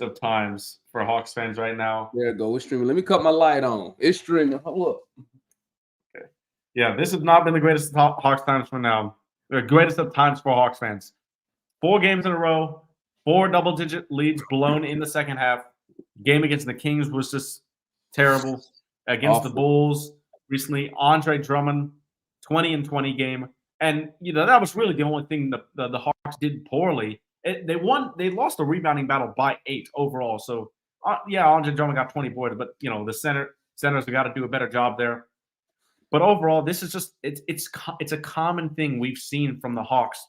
of times for Hawks fans right now. There it go. It's streaming. Let me cut my light on. It's streaming. Hold up. Okay. Yeah, this has not been the greatest of Hawks times for now. The greatest of times for Hawks fans. 4 games in a row, 4 double-digit leads blown in the second half. Game against the Kings was just terrible. Against the Awful. Bulls recently, Andre Drummond, 20-20 game. And, that was really the only thing the Hawks did poorly. They won. They lost the rebounding battle by 8 overall. So, yeah, Andre Drummond got 20 points, but, the centers have got to do a better job there. But overall, this is just it's a common thing we've seen from the Hawks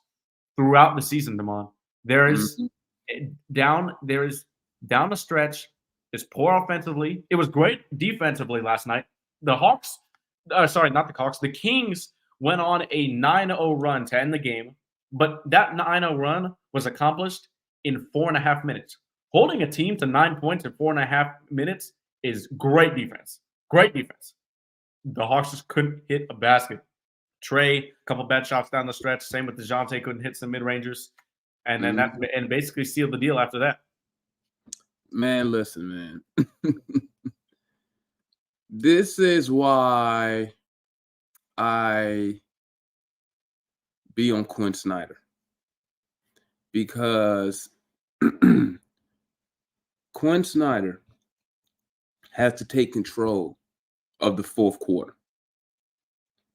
throughout the season, Damon. There is Mhm. there is down the stretch. It's poor offensively. It was great defensively last night. The Hawks, sorry, not the Hawks. The Kings went on a 9-0 run to end the game, but that 9-0 run was accomplished in 4.5 minutes. Holding a team to 9 points in 4.5 minutes is great defense. Great defense. The Hawks just couldn't hit a basket. Trey, a couple bad shots down the stretch. Same with Dejounte, couldn't hit some mid-rangers. And then and basically sealed the deal after that. Man, listen, man. This is why I be on Quin Snyder. Because Quin Snyder has to take control of the fourth quarter.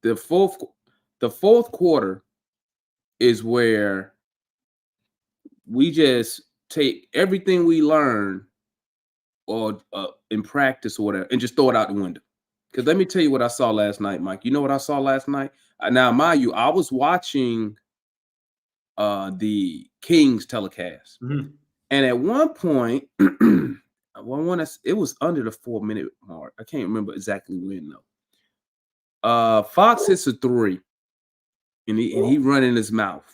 The fourth quarter is where we just take everything we learn or in practice or whatever and just throw it out the window. Because let me tell you what I saw last night, Mike. You know what I saw last night? Now, mind you, I was watching the Kings telecast. Mm-hmm. And at one point, it was under the 4-minute mark. I can't remember exactly when, though. Fox hits a 3, and he running his mouth.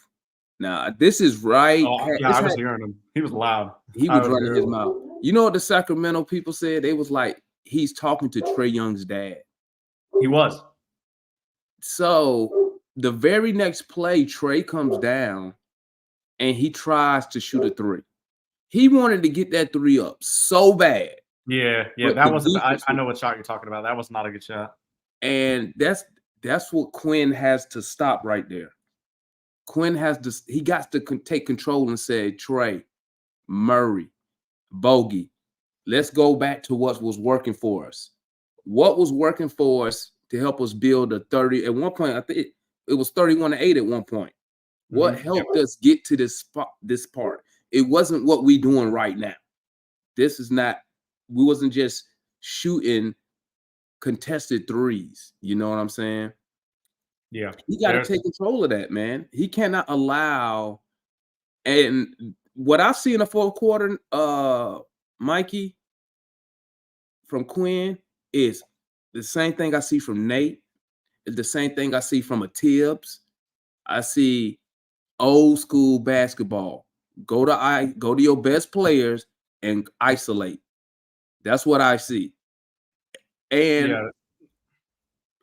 Now, this is right. Oh, yeah, I was hearing him. He was loud. He was running his mouth. You know what the Sacramento people said? They was like, he's talking to Trae Young's dad. He was. So the very next play, Trae comes down, and he tries to shoot a 3. He wanted to get that 3 up so bad. Yeah, that wasn't. I know what shot you're talking about. That was not a good shot. And that's what Quin has to stop right there. Quin has to. He got to take control and say, Trae, Murray, Bogey, let's go back to what was working for us. What was working for us to help us build a 30? At one point, I think it was 31-8 at one point. What helped us get to this part? It wasn't what we doing right now. This is not. We wasn't just shooting contested threes. You know what I'm saying? Yeah. He got to take control of that, man. He cannot allow. And what I see in the fourth quarter, Mikey, from Quin is the same thing I see from Nate. It's the same thing I see from a Tibbs. I see old school basketball. Go to your best players and isolate. That's what I see. And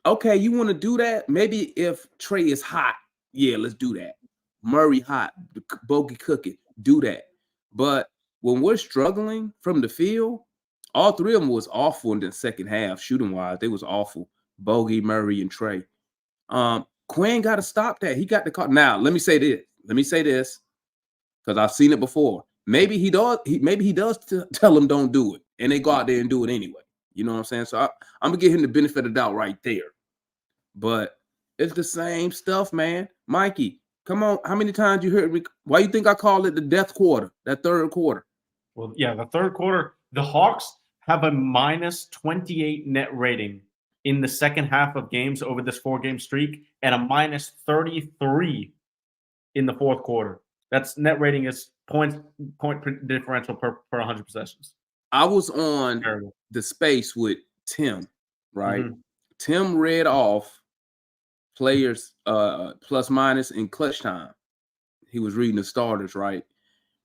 okay, you want to do that? Maybe if Trae is hot, yeah, let's do that. Murray hot, Bogey cooking, do that. But when we're struggling from the field, all three of them was awful in the second half, shooting wise. They was awful. Bogey, Murray, and Trae. Quin got to stop that. He got to call. Now, let me say this, because I've seen it before. Maybe he does. Maybe he does tell them don't do it, and they go out there and do it anyway. You know what I'm saying? So I'm gonna give him the benefit of the doubt right there. But it's the same stuff, man. Mikey, come on. How many times you heard me? Why you think I call it the death quarter? That third quarter. Well, yeah, the third quarter. The Hawks have a minus 28 net rating in the second half of games over this 4-game streak, and a minus 33 in the fourth quarter. That's net rating is point differential per 100 possessions. I was on the space with Tim, right? Mm-hmm. Tim read off players plus minus in clutch time. He was reading the starters, right?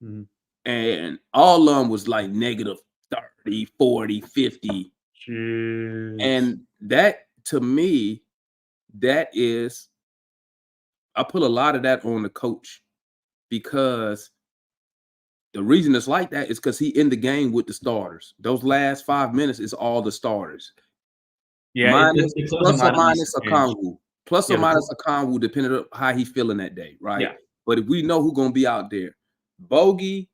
Mm-hmm. And all of them was like negative 30, 40, 50. Jeez. And that, to me, that is, I put a lot of that on the coach, because The reason it's like that is because he in the game with the starters. Those last 5 minutes is all the starters. Yeah, Minus the closing plus or lineup needs minus to a change. Kongu. Plus or Yeah, minus a Kongu, depending on how he feeling that day, right? yeah. But if we know who's gonna be out there, Bogey,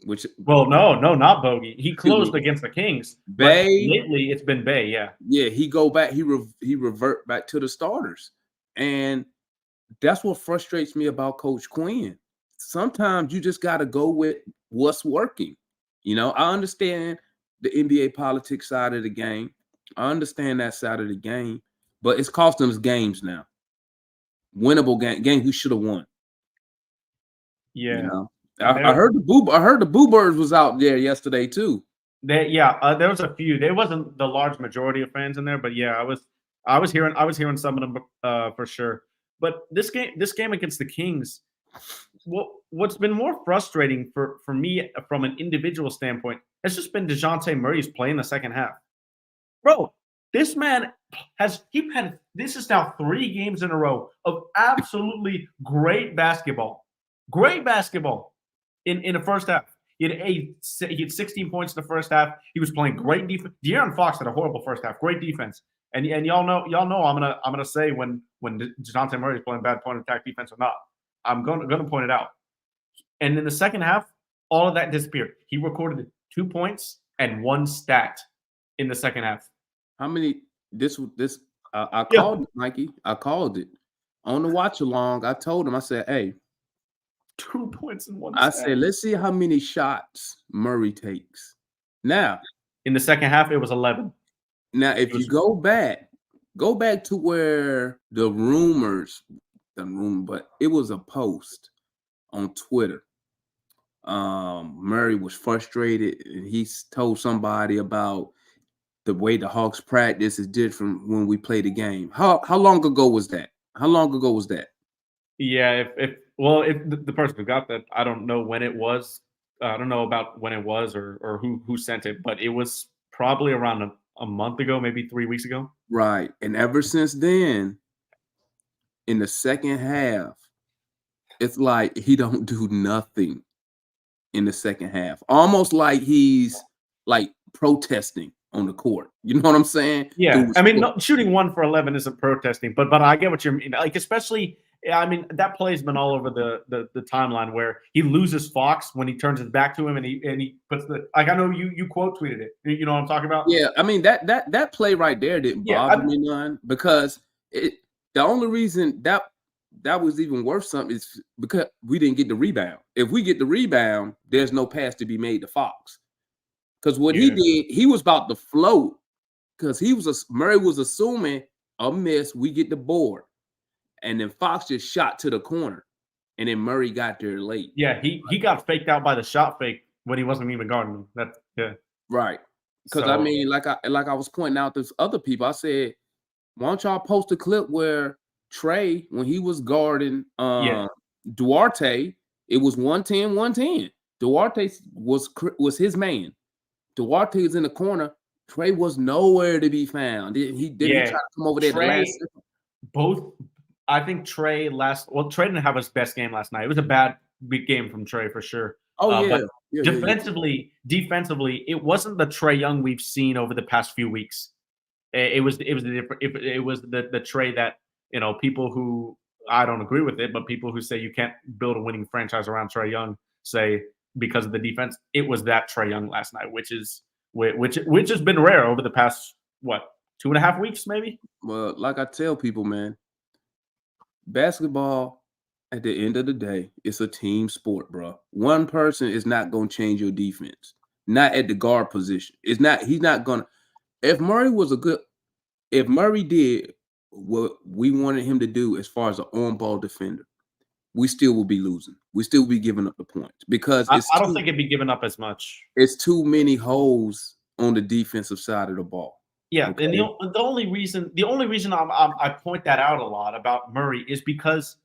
which Well, no, not Bogey. He excuse closed me, against the Kings, but Bay, lately it's been Bay. Yeah, yeah, he go back, he revert back to the starters. And that's what frustrates me about Coach Quinn. Sometimes you just gotta go with what's working. I understand the NBA politics side of the game. I understand that side of the game, but it's cost them games now. Winnable game we should have won. You yeah. know, I There, heard the Boo Birds was out there yesterday too. there was a few. There wasn't the large majority of fans in there, but yeah, I was hearing some of them for sure. But this game against the Kings, what's been more frustrating for me from an individual standpoint has just been Dejounte Murray's play in the second half. Bro, this man he had this is now 3 games in a row of absolutely great basketball. Great basketball in the first half. He had 16 points in the first half. He was playing great defense. De'Aaron Fox had a horrible first half. Great defense. And y'all know I'm gonna say when Dejounte Murray is playing bad point attack defense or not. I'm gonna point it out. And in the second half, all of that disappeared. He recorded 2 points and 1 stat in the second half. How many? I Yeah. called it, Mikey. I called it on the watch along. I told him. I said, "Hey, 2 points and 1 I stat. said, let's see how many shots Murray takes." Now, In the second half, it was 11. if you go back to where but it was a post on Twitter. Murray was frustrated, and he told somebody about the way the Hawks practice is different when we play the game. How long ago was that? Yeah, if the person who got that, I don't know when it was. I don't know about when it was or who sent it, but it was probably around a month ago, maybe 3 weeks ago. Right. And ever since then, in the second half, it's like he don't do nothing in the second half. Almost like he's like protesting on the court. You know what I'm saying? Yeah, I mean, shooting 1 for 11 isn't protesting, but I get what you mean. Like, especially, I mean, that play's been all over the timeline where he loses Fox when he turns his back to him and he puts I know you quote tweeted it. You know what I'm talking about? Yeah, I mean that play right there didn't bother me none, because the only reason that was even worth something is because we didn't get the rebound. If we get the rebound, there's no pass to be made to Fox. Because what he did, he was about to float, because Murray was assuming a miss, we get the board. And then Fox just shot to the corner. And then Murray got there late. Yeah, he got faked out by the shot fake when he wasn't even guarding him. Right. Because I mean, like I was pointing out to other people, I said, why don't y'all post a clip where Trey, when he was guarding Duarte, it was 110, 110. Duarte was his man. Duarte was in the corner. Trey was nowhere to be found. He didn't try to come over there the last second. I think Trey didn't have his best game last night. It was a bad game from Trey for sure. But defensively, it wasn't the Trey Young we've seen over the past few weeks. It was the Trey that, people who, I don't agree with it, but people who say you can't build a winning franchise around Trey Young say because of the defense. It was that Trey Young last night, which has been rare over the past 2.5 weeks maybe. Well, like I tell people, man, basketball at the end of the day, it's a team sport, bro. One person is not going to change your defense. Not at the guard position. He's not going to. If Murray did what we wanted him to do as far as an on-ball defender, we still will be losing. We still will be giving up the points, because I don't think it'd be giving up as much. It's too many holes on the defensive side of the ball. Yeah, okay? And the only reason I point that out a lot about Murray is because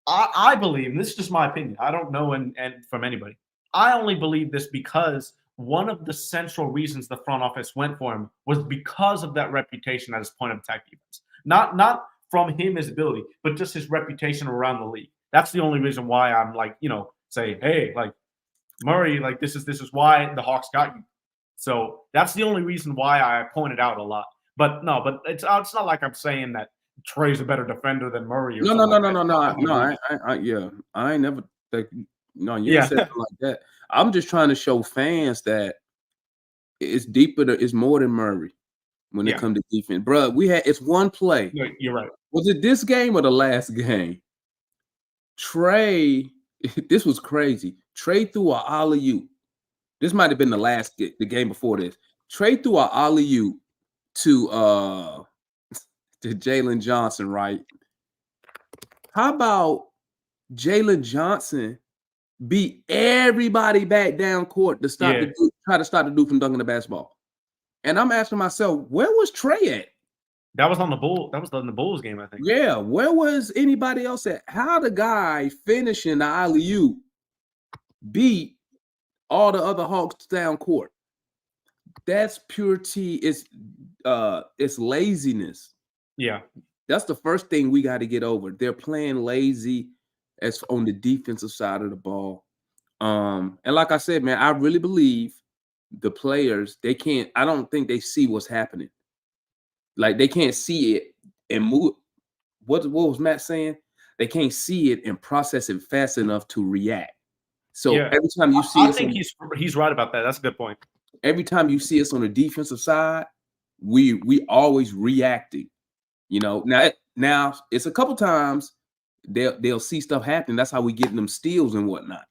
I believe, and this is just my opinion, I don't know and from anybody, I only believe this because one of the central reasons the front office went for him was because of that reputation as point of attack defense. Not from him, his ability, but just his reputation around the league. That's the only reason why I'm like, say, hey, like, Murray, like this is why the Hawks got you. So that's the only reason why I pointed out a lot. But no, but it's not like I'm saying that Trey's a better defender than Murray or No, no, something no, like no, that. no, It's not no, my no. belief. Yeah, I ain't never. No, you ain't Yeah, said nothing like that. I'm just trying to show fans that it's deeper. It's more than Murray when it yeah. comes to defense, bro. It's one play. No, you're right. Was it this game or the last game? Trey, this was crazy. Trey threw a alley-oop. This might have been the game before this. Trey threw a alley-oop to Jaylen Johnson, right? How about Jaylen Johnson beat everybody back down court to stop Yeah, try to stop the dude from dunking the basketball? And I'm asking myself, where was Trey at? that was on the Bull. That was in the Bulls game, I think. Yeah, where was anybody else at? How the guy finishing the alley-oop beat all the other Hawks down court? That's purity. It's laziness. Yeah, That's the first thing we got to get over. They're playing lazy as on the defensive side of the ball. And like I said, man, I really believe the players, I don't think they see what's happening. Like they can't see it and move. What was Matt saying? They can't see it and process it fast enough to react. So yeah. every time you see I us, think he's right about that. That's a good point. every time you see us on the defensive side, we always reacting. You know, now it's a couple times they'll see stuff happen. That's how we get them steals and whatnot,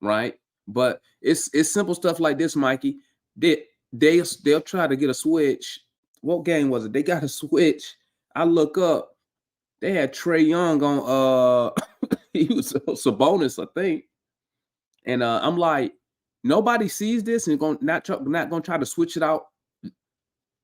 right? But it's simple stuff like this, Mikey. They'll try to get a switch. What game was it? They got a switch. I look up. They had Trey Young on. He was Sabonis, I think. And I'm like, nobody sees this and not gonna try to switch it out.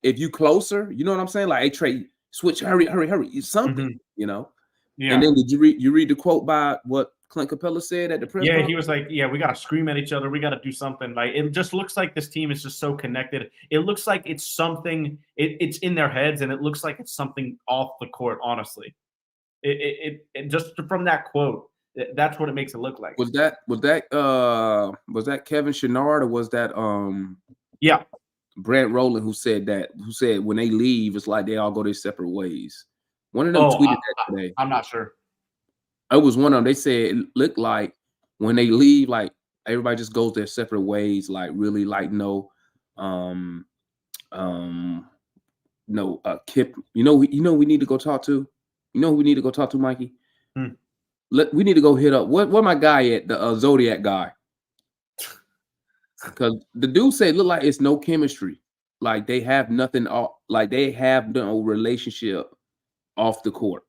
If you closer, you know what I'm saying? Like, hey Trey, switch, hurry, something, you know. Yeah. And then did you read the quote by what Clint Capella said at the press Yeah, conference? he was like, "Yeah, we got to scream at each other. We got to do something." Like it just looks like this team is just so connected. It looks like it's something. It's in their heads, and it looks like it's something off the court. Honestly, it just from that quote, that's what it makes it look like. Was that Kevin Chenard or was that Yeah. Brant Rowland who said when they leave, it's like they all go their separate ways. One of them tweeted that today. I'm not sure. It was one of them. They said it looked like when they leave, like everybody just goes their separate ways, like really like no Kip. We need to go talk to. You know who we need to go talk to, Mikey? We need to go hit up where my guy at, the Zodiac guy. Because the dude said look like it's no chemistry. Like they have nothing like they have no relationship off the court.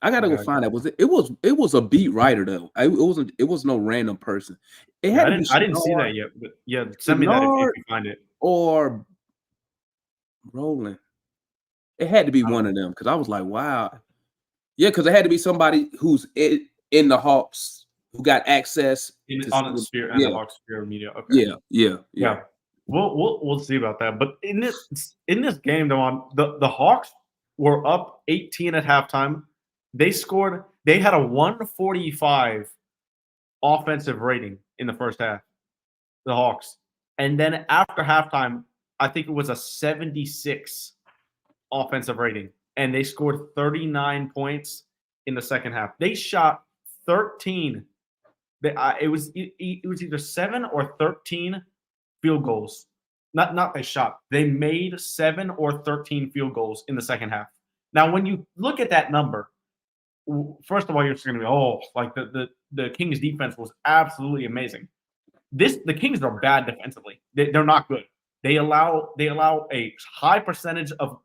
I gotta go find out. It was a beat writer though. It was no random person. It had I didn't see that yet, but yeah, send me that if you find it. Or Roland. It had to be one of them because I was like, wow. Yeah, because it had to be somebody who's in the Hawks who got access on the Sphere and the Hawks Sphere media. Okay. Yeah. We'll see about that. But in this game, though, the Hawks were up 18 at halftime. They had a 145 offensive rating in the first half, the Hawks. And then after halftime, I think it was a 76 offensive rating. And they scored 39 points in the second half. They shot 13. It was either 7 or 13 field goals. Not they shot. They made 7 or 13 field goals in the second half. Now, when you look at that number, first of all, you're just going to be, like the Kings defense was absolutely amazing. The Kings are bad defensively. They're not good. They allow a high percentage of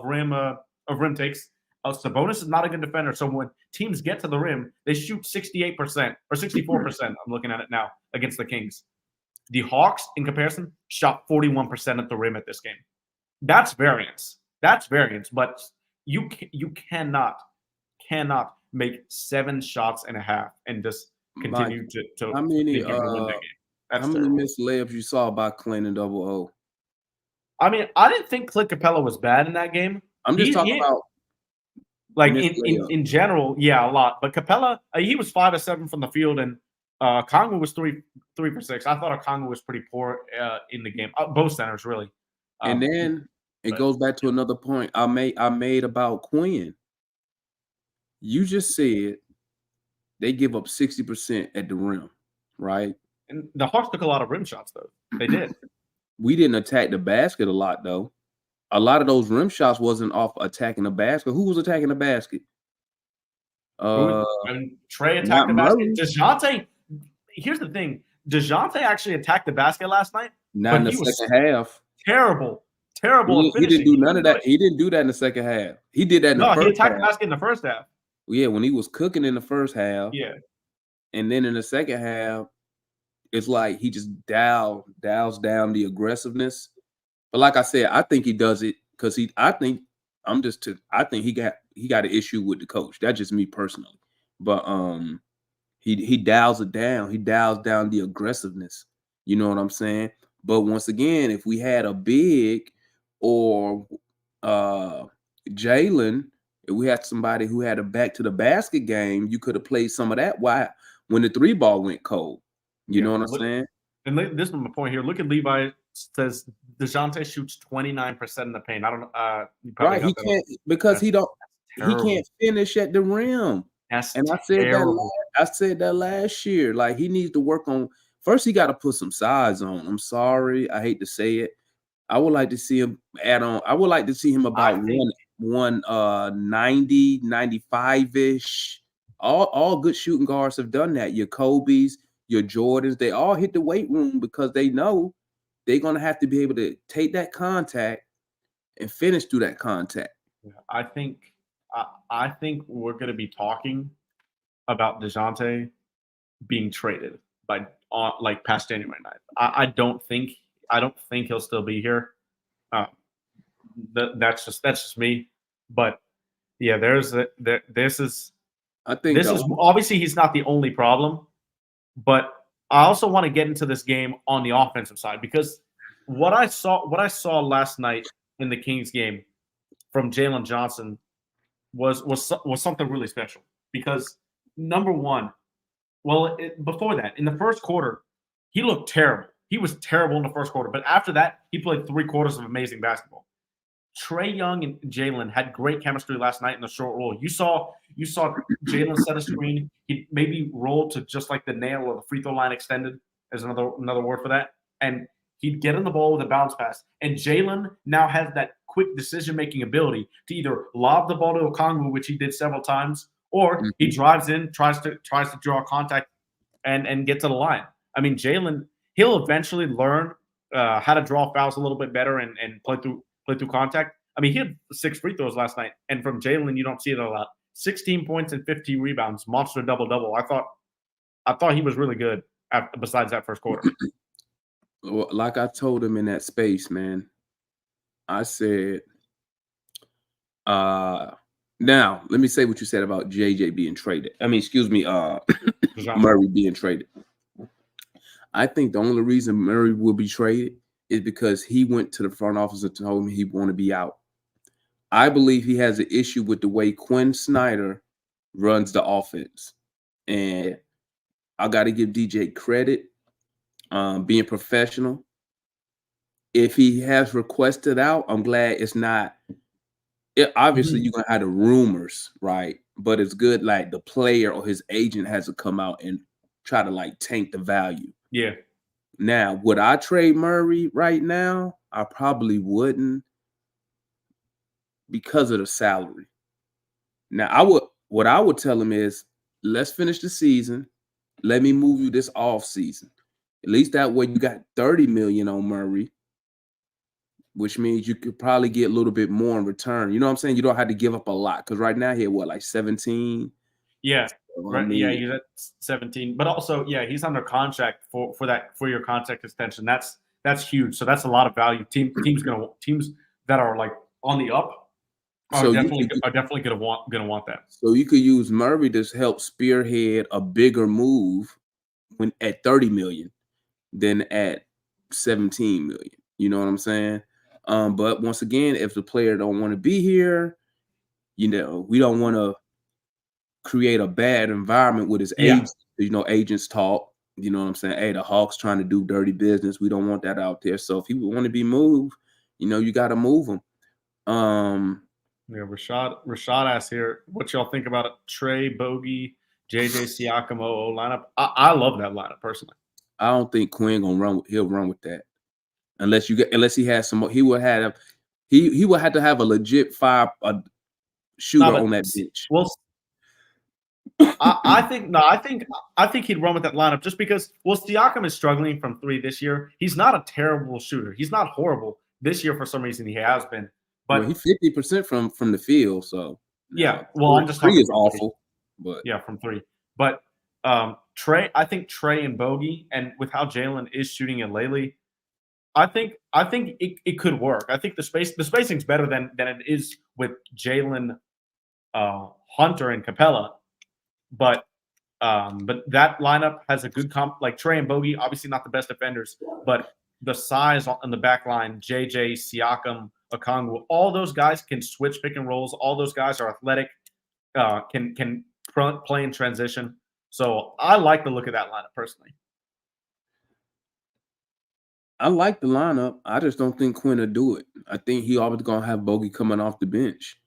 rim takes. Sabonis is not a good defender, so when teams get to the rim, they shoot 68% or 64%. I'm looking at it now against the Kings. The Hawks, in comparison, shot 41% at the rim at this game. That's variance. But you cannot make 7 shots and a half and just continue to how many win that game. That's how many missed layups you saw by Clint and Double O? I mean, I didn't think Clint Capella was bad in that game. I'm just talking about like in general, yeah, a lot. But Capella, he was 5 of 7 from the field, and Kongu was 3 for 6. I thought Kongu was pretty poor in the game. Both centers really. And then it but- goes back to another point I made about Quinn. You just said they give up 60% at the rim, right? And the Hawks took a lot of rim shots though. They did. We didn't attack the basket a lot though. A lot of those rim shots wasn't off attacking the basket. Who was attacking the basket? And Trey attacked Not the Murray. basket. Dejounte. Here's the thing. Dejounte actually attacked the basket last night. Not in the second half. Terrible He at finishing. didn't do none of that. He didn't do that in the second half. He did that in the first half. No, he attacked the basket in the first half. Yeah, when he was cooking in the first half. Yeah. And then in the second half, it's like he just dials down the aggressiveness. But like I said, I think he does it because I think he got an issue with the coach. That's just me personally. But he dials it down. He dials down the aggressiveness. You know what I'm saying? But once again, if we had a big or Jaylen, if we had somebody who had a back to the basket game, you could have played some of that. Why? When the 3-ball went cold. You know what I'm saying? And this is my point here. Look at Levi. Says Dejounte shoots 29% in the paint. I don't know. Right, he can't because he can't finish at the rim. That's and I said that last year. Like he needs to work on. First, he got to put some size on. I'm sorry, I hate to say it. I would like to see him add on. I would like to see him about 190, 95-ish. All good shooting guards have done that. Your Kobe's, your Jordans, they all hit the weight room because they know they're gonna have to be able to take that contact and finish through that contact. I think we're gonna be talking about Dejounte being traded like past January 9th. I don't think he'll still be here. That's just me. But yeah, this is obviously he's not the only problem, but I also want to get into this game on the offensive side because what I saw last night in the Kings game from Jaylen Johnson was something really special. Because number one, before that, in the first quarter, he looked terrible. He was terrible in the first quarter, but after that, he played 3 quarters of amazing basketball. Trae Young and Jaylen had great chemistry last night in the short roll. You saw Jaylen set a screen. He maybe rolled to just like the nail or the free throw line extended. There's another word for that. And he'd get in the ball with a bounce pass. And Jaylen now has that quick decision-making ability to either lob the ball to Okongwu, which he did several times, or he drives in, tries to draw contact and get to the line. I mean, Jaylen, he'll eventually learn how to draw fouls a little bit better and play through contact. I mean, he had 6 free throws last night, and from Jaylen, you don't see it a lot. 16 points and 15 rebounds, monster double-double. I thought he was really good besides that first quarter. Well, like I told him in that space, man, I said, now let me say what you said about JJ being traded. I mean, excuse me, Murray being traded. I think the only reason Murray will be traded is because he went to the front office and told him he want to be out. I believe he has an issue with the way Quin Snyder runs the offense. And I got to give DJ credit, being professional. If he has requested out, I'm glad it's not. Obviously, you're going to have the rumors, right? But it's good like the player or his agent has to come out and try to like tank the value. Yeah. Now, would I trade Murray right now? I probably wouldn't because of the salary. Now, what I would tell him is, let's finish the season. Let me move you this off season. At least that way you got $30 million on Murray, which means you could probably get a little bit more in return. You know what I'm saying? You don't have to give up a lot because right now he had like 17. Yeah. So, right. I mean, Yeah, he's at 17. But also, yeah, he's under contract for your contract extension. That's huge. So that's a lot of value. Teams that are like on the up are definitely gonna want that. So you could use Murray to help spearhead a bigger move when at 30 million than at 17 million. You know what I'm saying? But once again, if the player don't want to be here, we don't want to create a bad environment with his agents. You know, agents talk. You know what I'm saying? Hey, the Hawks trying to do dirty business. We don't want that out there. So if he want to be moved, you got to move him. Yeah, Rashad asks here, what y'all think about it? Trey, Bogey, JJ, Siakam, OO lineup? I love that lineup personally. I don't think Quin gonna run. He'll run with that unless he has some. He will have. He will have to have a legit shooter on that bench. Well, I think he'd run with that lineup just because. Well, Siakam is struggling from 3 this year. He's not a terrible shooter. He's not horrible this year. For some reason, he has been. But he's 50% from the field. So yeah. Well, I'm just 3 talking is awful. But yeah, from 3. But Trey, I think Trey and Bogey, and with how Jaylen is shooting it lately, I think it could work. I think the spacing's better than it is with Jaylen, Hunter, and Capella. But that lineup has a good comp. Like Trey and Bogey, obviously not the best defenders, but the size on the back line, JJ, Siakam, Okongwu, all those guys can switch pick and rolls. All those guys are athletic, can play in transition. So I like the look of that lineup personally. I like the lineup. I just don't think Quin will do it. I think he always gonna have Bogey coming off the bench.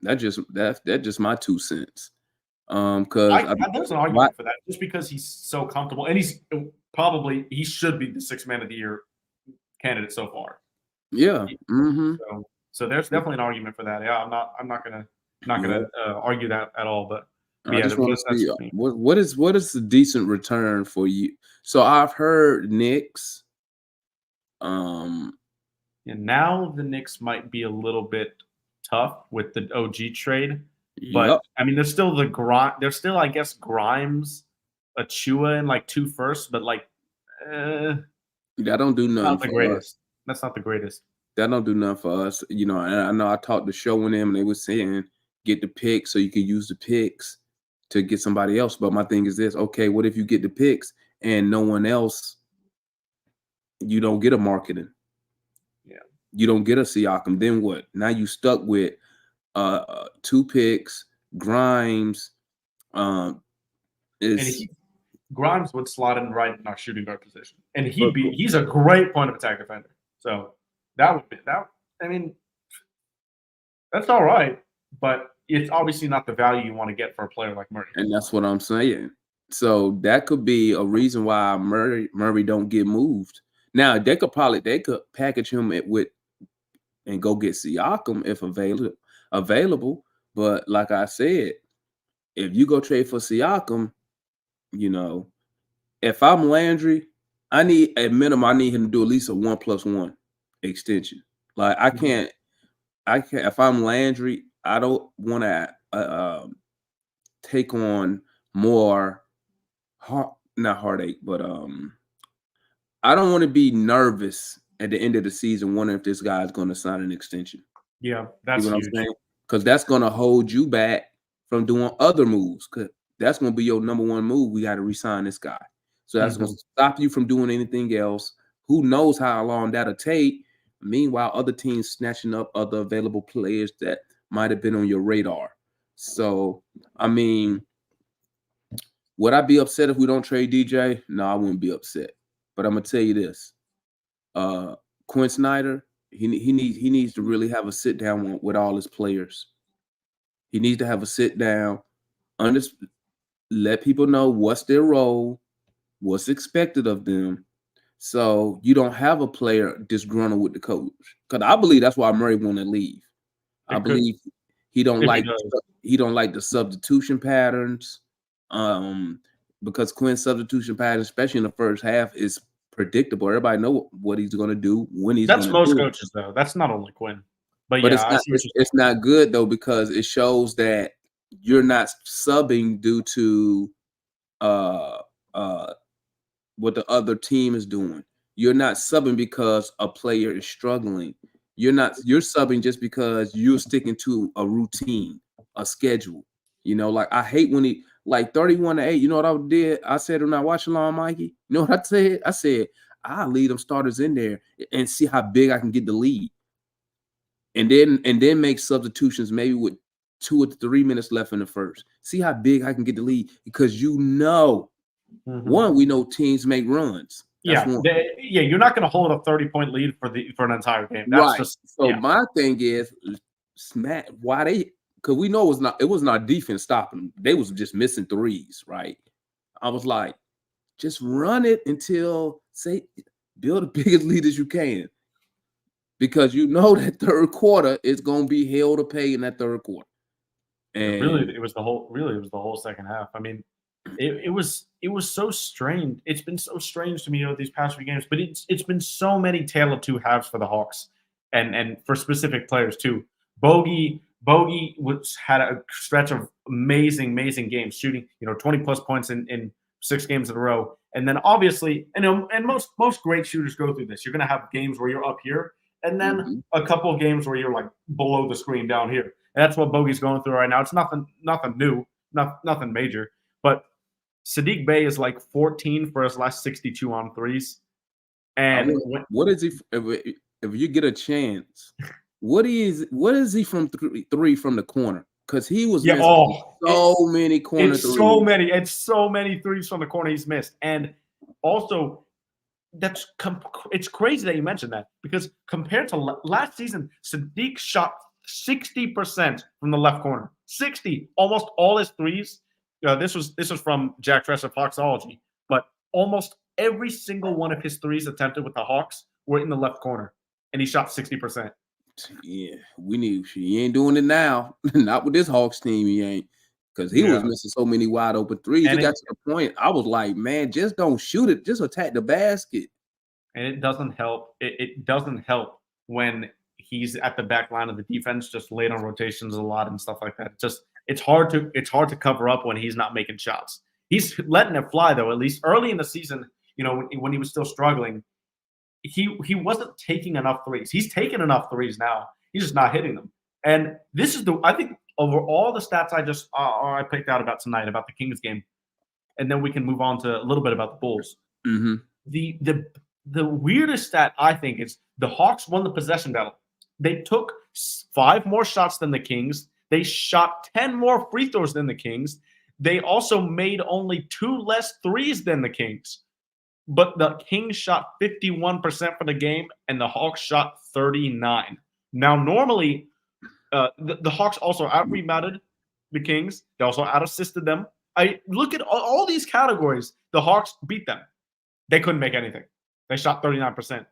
That's just my 2 cents. Because there's an argument for that, just because he's so comfortable, and he should be the 6th man of the year candidate so far. Yeah. Mm-hmm. So there's definitely an argument for that. Yeah, I'm not gonna argue that at all. But I just want to see what is a decent return for you. So I've heard Knicks. And now the Knicks might be a little bit tough with the OG trade, but I mean, there's still I guess Grimes, Achua, and like 2 firsts, but like that don't do nothing. Not the greatest. That's not the greatest. That don't do nothing for us. And I know I talked to Show and them, and they were saying get the picks so you can use the picks to get somebody else. But my thing is this: okay, what if you get the picks and no one else? You don't get a marketing. Yeah. You don't get a Siakam. Then what? Now you stuck with 2 picks. Grimes Grimes would slot in right in our shooting guard position, and he's a great point of attack defender. So that would be that. I mean, that's all right, but it's obviously not the value you want to get for a player like Murray. And that's what I'm saying. So that could be a reason why Murray don't get moved. Now they could package him and go get Siakam if available. But like I said, if you go trade for Siakam, if I'm Landry, I need him to do at least a 1+1 extension. Like I can't. If I'm Landry, I don't want to take on more not heartache, but I don't want to be nervous at the end of the season wondering if this guy's going to sign an extension. Yeah, that's huge. Because that's going to hold you back from doing other moves. Because that's going to be your number 1 move. We got to re-sign this guy. So that's going to stop you from doing anything else. Who knows how long that'll take? Meanwhile, other teams snatching up other available players that might have been on your radar. So, I mean, would I be upset if we don't trade DJ? No, I wouldn't be upset. But I'm gonna tell you this: Quin Snyder, he needs to really have a sit down with all his players. He needs to have a sit down, let people know what's their role, what's expected of them, so you don't have a player disgruntled with the coach. Because I believe that's why Murray want to leave. I believe he don't like the substitution patterns. Because Quin's substitution pattern, especially in the first half, is predictable. Everybody know what he's going to do when he's. That's most coaches, though. That's not only Quin, but yeah, it's not good though, because it shows that you're not subbing due to what the other team is doing. You're not subbing because a player is struggling. You're subbing just because you're sticking to a routine, a schedule. Like I hate when he. Like 31-8, you know what I did? I said when I watched along, Mikey, you know what I said? I said, I'll lead them starters in there and see how big I can get the lead. And then make substitutions maybe with 2 or 3 minutes left in the first. See how big I can get the lead, because One, we know teams make runs. That's one. You're not going to hold a 30-point lead for an entire game. That's Right. just So my thing is, smack why they, because we know it was not defense stopping them. They was just missing threes, right? I was like, just run it until build the biggest lead as you can, because you know that third quarter is going to be hell to pay in that third quarter. And really, it was the whole second half. I mean, it was so strange. It's been so strange to me these past few games, but it's been so many tale of two halves for the Hawks, and for specific players too. Bogey had a stretch of amazing games, shooting 20 plus points in 6 games in a row, and then obviously, and most great shooters go through this. You're going to have games where you're up here, and then a couple of games where you're like below the screen down here. And that's what Bogey's going through right now. It's nothing new, nothing major. But Saddiq Bey is like 14 for his last 62 on threes. And what is he? If you get a chance, what is he from three from the corner? Because he was missing so many corner threes. It's so many threes from the corner he's missed. And also, it's crazy that you mentioned that, because compared to last season, Saddiq shot 60% from the left corner. 60, almost all his threes. This was from Jack Dresser Foxology, but almost every single one of his threes attempted with the Hawks were in the left corner, and he shot 60%. Yeah, he ain't doing it now. Not with this Hawks team, he ain't, because he was missing so many wide open threes. It got to the point I was like, man, just don't shoot it, just attack the basket. And it doesn't help. It doesn't help when he's at the back line of the defense, just late on rotations a lot and stuff like that. It's hard to cover up when he's not making shots. He's letting it fly though. At least early in the season, when he was still struggling, he wasn't taking enough threes. He's taking enough threes now. He's just not hitting them. And this is I think over all the stats I picked out about tonight, about the Kings game, and then we can move on to a little bit about the Bulls. Mm-hmm. The weirdest stat I think is the Hawks won the possession battle. They took 5 more shots than the Kings. They shot 10 more free throws than the Kings. They also made only 2 less threes than the Kings. But the Kings shot 51% for the game, and the Hawks shot 39%. Now, normally, the Hawks also out-rebounded the Kings. They also out-assisted them. I look at all these categories. The Hawks beat them. They couldn't make anything. They shot 39%.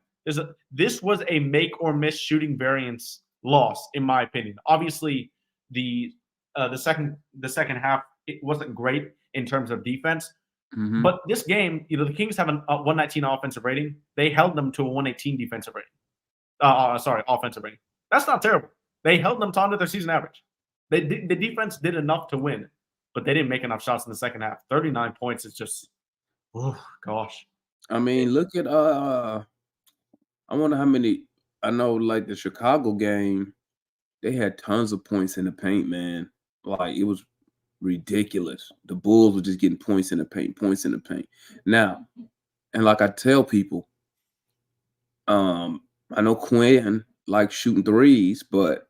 This was a make or miss shooting variance loss, in my opinion. Obviously, the second half, it wasn't great in terms of defense. Mm-hmm. But this game, the Kings have a 119 offensive rating. They held them to a 118 defensive rating. Offensive rating. That's not terrible. They held them to under their season average. The defense did enough to win, but they didn't make enough shots in the second half. 39 points is just, oh gosh. I mean, look at I wonder how many. I know, like the Chicago game, they had tons of points in the paint, man. Like, it was ridiculous. The Bulls were just getting points in the paint. Now, and like I tell people, I know Quin likes shooting threes, but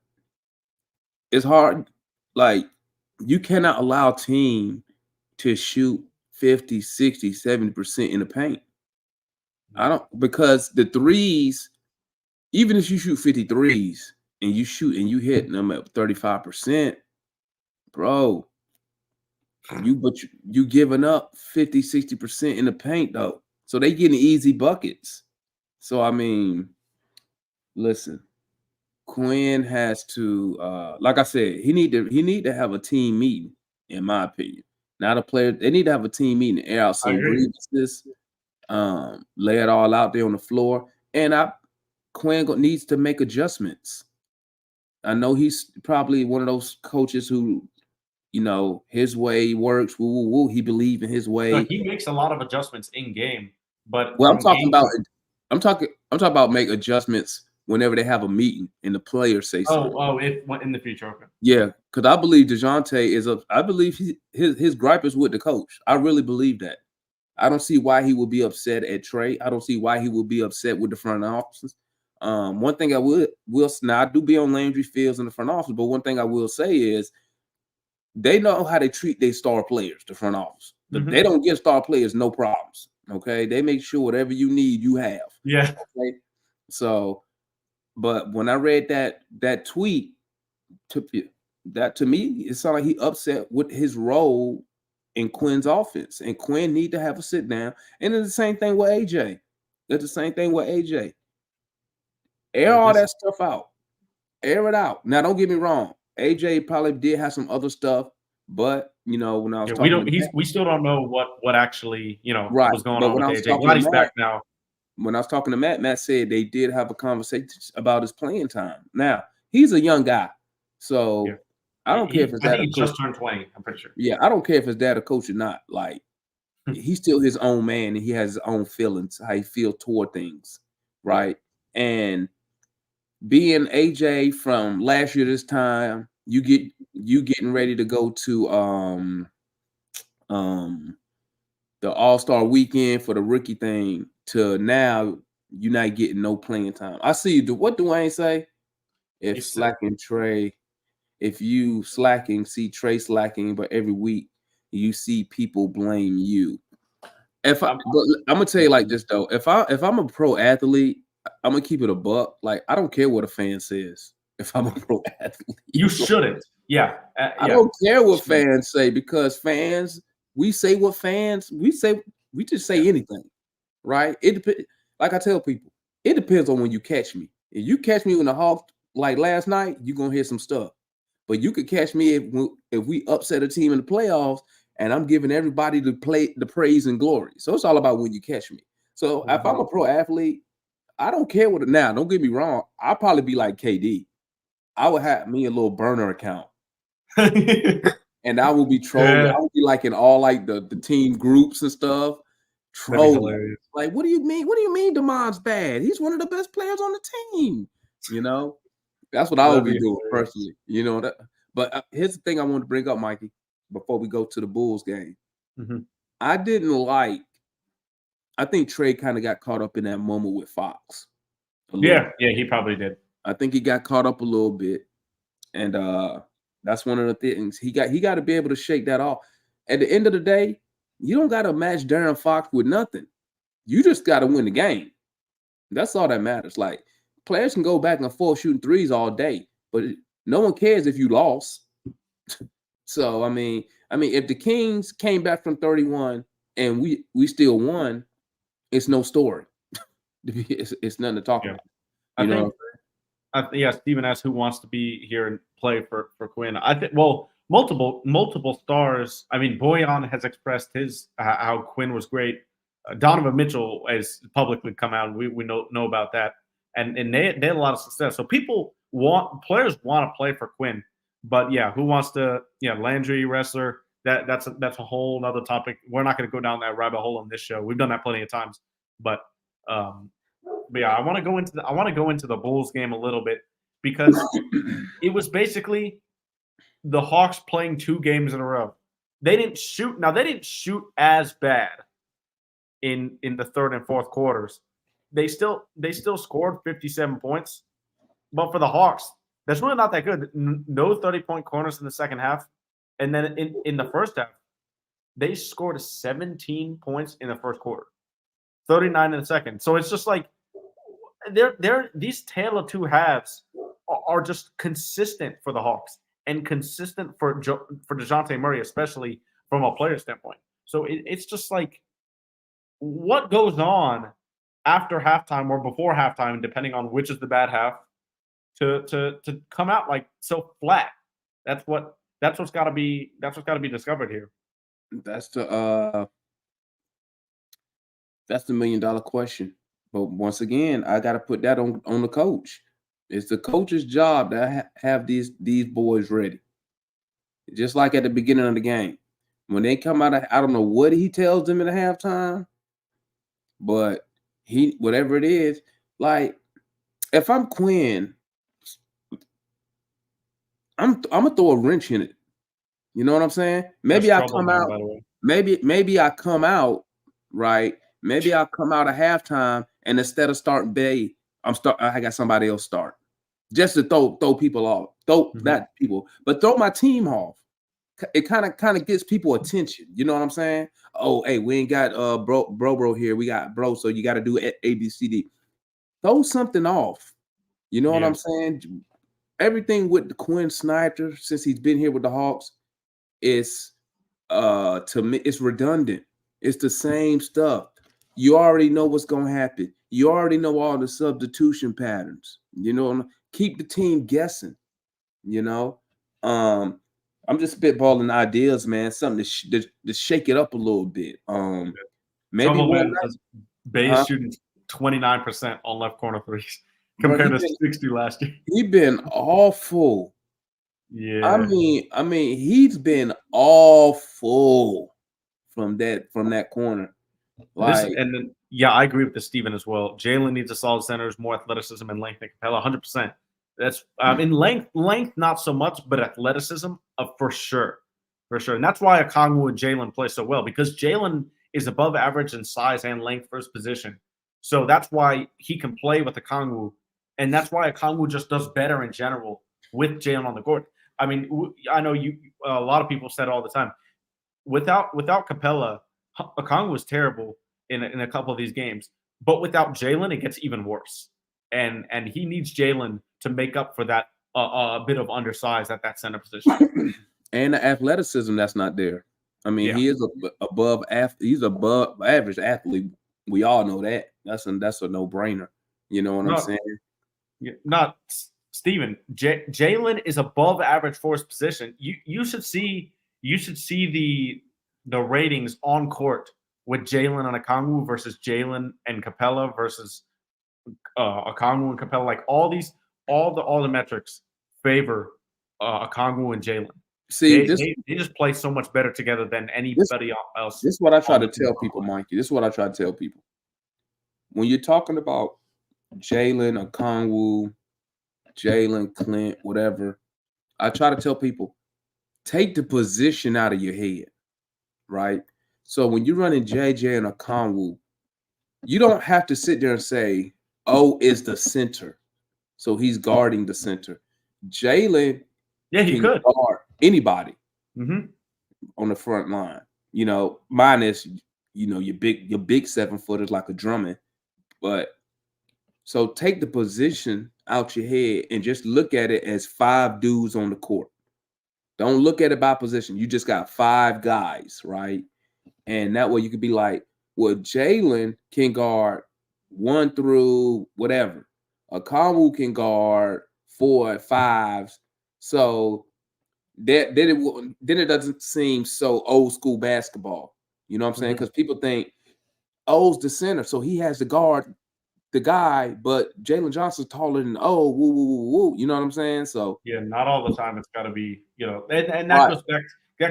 it's hard. Like, you cannot allow a team to shoot 50, 60, 70% in the paint. Because the threes, even if you shoot 50 threes and you hit them at 35%, bro, you giving up 50, 60% in the paint though. So they getting easy buckets. So I mean, listen, Quin has to like I said, he need to have a team meeting, in my opinion. Not a player, they need to have a team meeting to air out some grievances. Lay it all out there on the floor, and Quin needs to make adjustments. I know he's probably one of those coaches who, his way works. He believes in his way. No, he makes a lot of adjustments in game, but I'm talking about make adjustments whenever they have a meeting and the players say so. If in the future, okay. Yeah, because I believe Dejounte I believe his gripe is with the coach. I really believe that. I don't see why he would be upset at Trey. I don't see why he would be upset with the front office. One thing I will now I do be on Landry Fields in the front office, but one thing I will say is they know how to treat their star players, the front office. Mhm. They don't give star players no problems. Okay, they make sure whatever you need, you have. Yeah. Okay, so, but when I read that tweet, to me, it sounded like he upset with his role in Quin's offense, and Quin need to have a sit down. And it's the same thing with AJ. It's the same thing with AJ. Air all that stuff out. Air it out. Now, don't get me wrong. AJ probably did have some other stuff, but when I was we talking don't. to Matt, We still don't know what actually right. was going But on when with I was AJ. talking Glad to he's Matt, back now. When I was talking to Matt said they did have a conversation about his playing time. Now, he's a young guy, so Yeah. I don't care if his I dad think a he coach. just turned 20. I'm pretty sure. Yeah, I don't care if his dad a coach or not. Like, he's still his own man, and he has his own feelings, how he feel toward things, right? And being AJ from last year this time, you getting ready to go to the All-Star weekend for the rookie thing, to now you're not getting no playing time. I see what Dwayne say. If slacking Trey, if you slacking, see Trey slacking, but every week you see people blame you. But I'm gonna tell you like this though. If I'm a pro athlete, I'm gonna keep it a buck. Like, I don't care what a fan says. If I'm a pro athlete, You shouldn't. Yeah. I don't care what fans say, because fans, we say what fans we say. We just say anything, right? It depends. Like I tell people, it depends on when you catch me. If you catch me when the Hawks, like last night, you're gonna hear some stuff. But you could catch me if we upset a team in the playoffs, and I'm giving everybody the praise and glory. So it's all about when you catch me. So if I'm a pro athlete, I don't care what. Now, don't get me wrong. I'll probably be like KD. I would have me a little burner account, and I will be trolling. Yeah. I would be like in all like the team groups and stuff, trolling. Hilarious. Like, what do you mean? What do you mean DeMond's bad? He's one of the best players on the team. That's what I would be doing personally. That. But here's the thing I want to bring up, Mikey, before we go to the Bulls game. Mm-hmm. I didn't like. I think Trey kind of got caught up in that moment with Fox. Yeah, he probably did. I think he got caught up a little bit, and that's one of the things he got to be able to shake that off. At the end of the day, you don't got to match Darren Fox with nothing. You just got to win the game. That's all that matters. Like, players can go back and forth shooting threes all day, but no one cares if you lost. So I mean, if the Kings came back from 31 and we still won, it's no story. It's nothing to talk about. I think Steven asked who wants to be here and play for Quin. I think multiple stars. I mean, Bojan has expressed his how Quin was great. Donovan Mitchell has publicly come out, and we know about that, and they had a lot of success. So players want to play for Quin, but who wants to? Landry, wrestler. That's a whole other topic. We're not going to go down that rabbit hole on this show. We've done that plenty of times, but I want to go into the Bulls game a little bit, because it was basically the Hawks playing 2 games in a row. They didn't shoot. Now, they didn't shoot as bad in the third and fourth quarters. They still scored 57 points, but for the Hawks, that's really not that good. No 30-point corners in the second half, and then in the first half, they scored 17 points in the first quarter, 39 in the second. So it's just like these tale of two halves are just consistent for the Hawks, and consistent for Dejounte Murray, especially from a player standpoint. So it's just like, what goes on after halftime or before halftime, depending on which is the bad half, to come out like so flat. That's what's got to be discovered here. That's the $1 million question. But once again, I got to put that on the coach. It's the coach's job to have these boys ready. Just like at the beginning of the game, when they come out, I don't know what he tells them at halftime, but whatever it is, like, if I'm Quin, I'm gonna throw a wrench in it. You know what I'm saying? Maybe I come out. Maybe I come out, right? Maybe I'll come out at halftime, and instead of starting Bay, I got somebody else start, just to throw people off. Not people, but throw my team off. it kind of gets people attention. You know what I'm saying? Oh, hey, we ain't got bro here. We got bro, so you got to do ABCD. Throw something off. You know what Yeah. I'm saying? Everything with the Quin Snyder since he's been here with the Hawks is to me it's redundant. It's the same stuff. You already know what's gonna happen. You already know all the substitution patterns. You know, keep the team guessing. You know, I'm just spitballing ideas, man. Something to shake it up a little bit. Maybe Trouble one is, night. is Bay is shooting 29% on left corner threes Bro, compared to 60 last year. he been awful. Yeah. I mean, he's been awful from that corner. Like, And then, yeah, I agree with the Steven as well. Jaylen needs a solid centers, more athleticism and length than Capella, 100%. That's in length, not so much, but athleticism, for sure, for sure. And that's why Okongwu and Jaylen play so well, because Jaylen is above average in size and length for his position. So that's why he can play with Okongwu, and that's why Okongwu just does better in general with Jaylen on the court. I mean, I know a lot of people said all the time, without Capella, Okongwu was terrible in a couple of these games. But without Jaylen, it gets even worse. And he needs Jaylen to make up for that a bit of undersized at that center position. and the athleticism that's not there. I mean, Yeah. he is he's above average athlete. We all know that. That's a no-brainer. You know what I'm saying? Not Steven. Jaylen is above average for his position. You should see the ratings on court with Jaylen and Okongwu versus Jaylen and Capella versus Okongwu and Capella. Like all the metrics favor Okongwu and Jaylen. See, They just play so much better together than anybody else. This is what I try to tell people, Mikey. This is what I try to tell people. When you're talking about Jaylen, Okongwu, Jaylen, Clint, whatever, I try to tell people, take the position out of your head, right? So when you're running JJ and Okongwu, you don't have to sit there and say, "Oh, is the center," so he's guarding the center. Jaylen, he could guard anybody on the front line. You know, minus your big 7-footers like a Drummond, but so take the position out your head and just look at it as 5 dudes on the court. Don't look at it by position. You just got 5 guys, right? And that way you could be like, well, Jaylen can guard 1 through whatever. Okongwu can guard 4 and 5s. So then it doesn't seem so old school basketball. You know what I'm saying? Because people think, O's the center, so he has to guard the guy, but Jaylen Johnson's taller than O. Woo, woo, woo, woo. You know what I'm saying? So yeah, not all the time. It's got to be, and that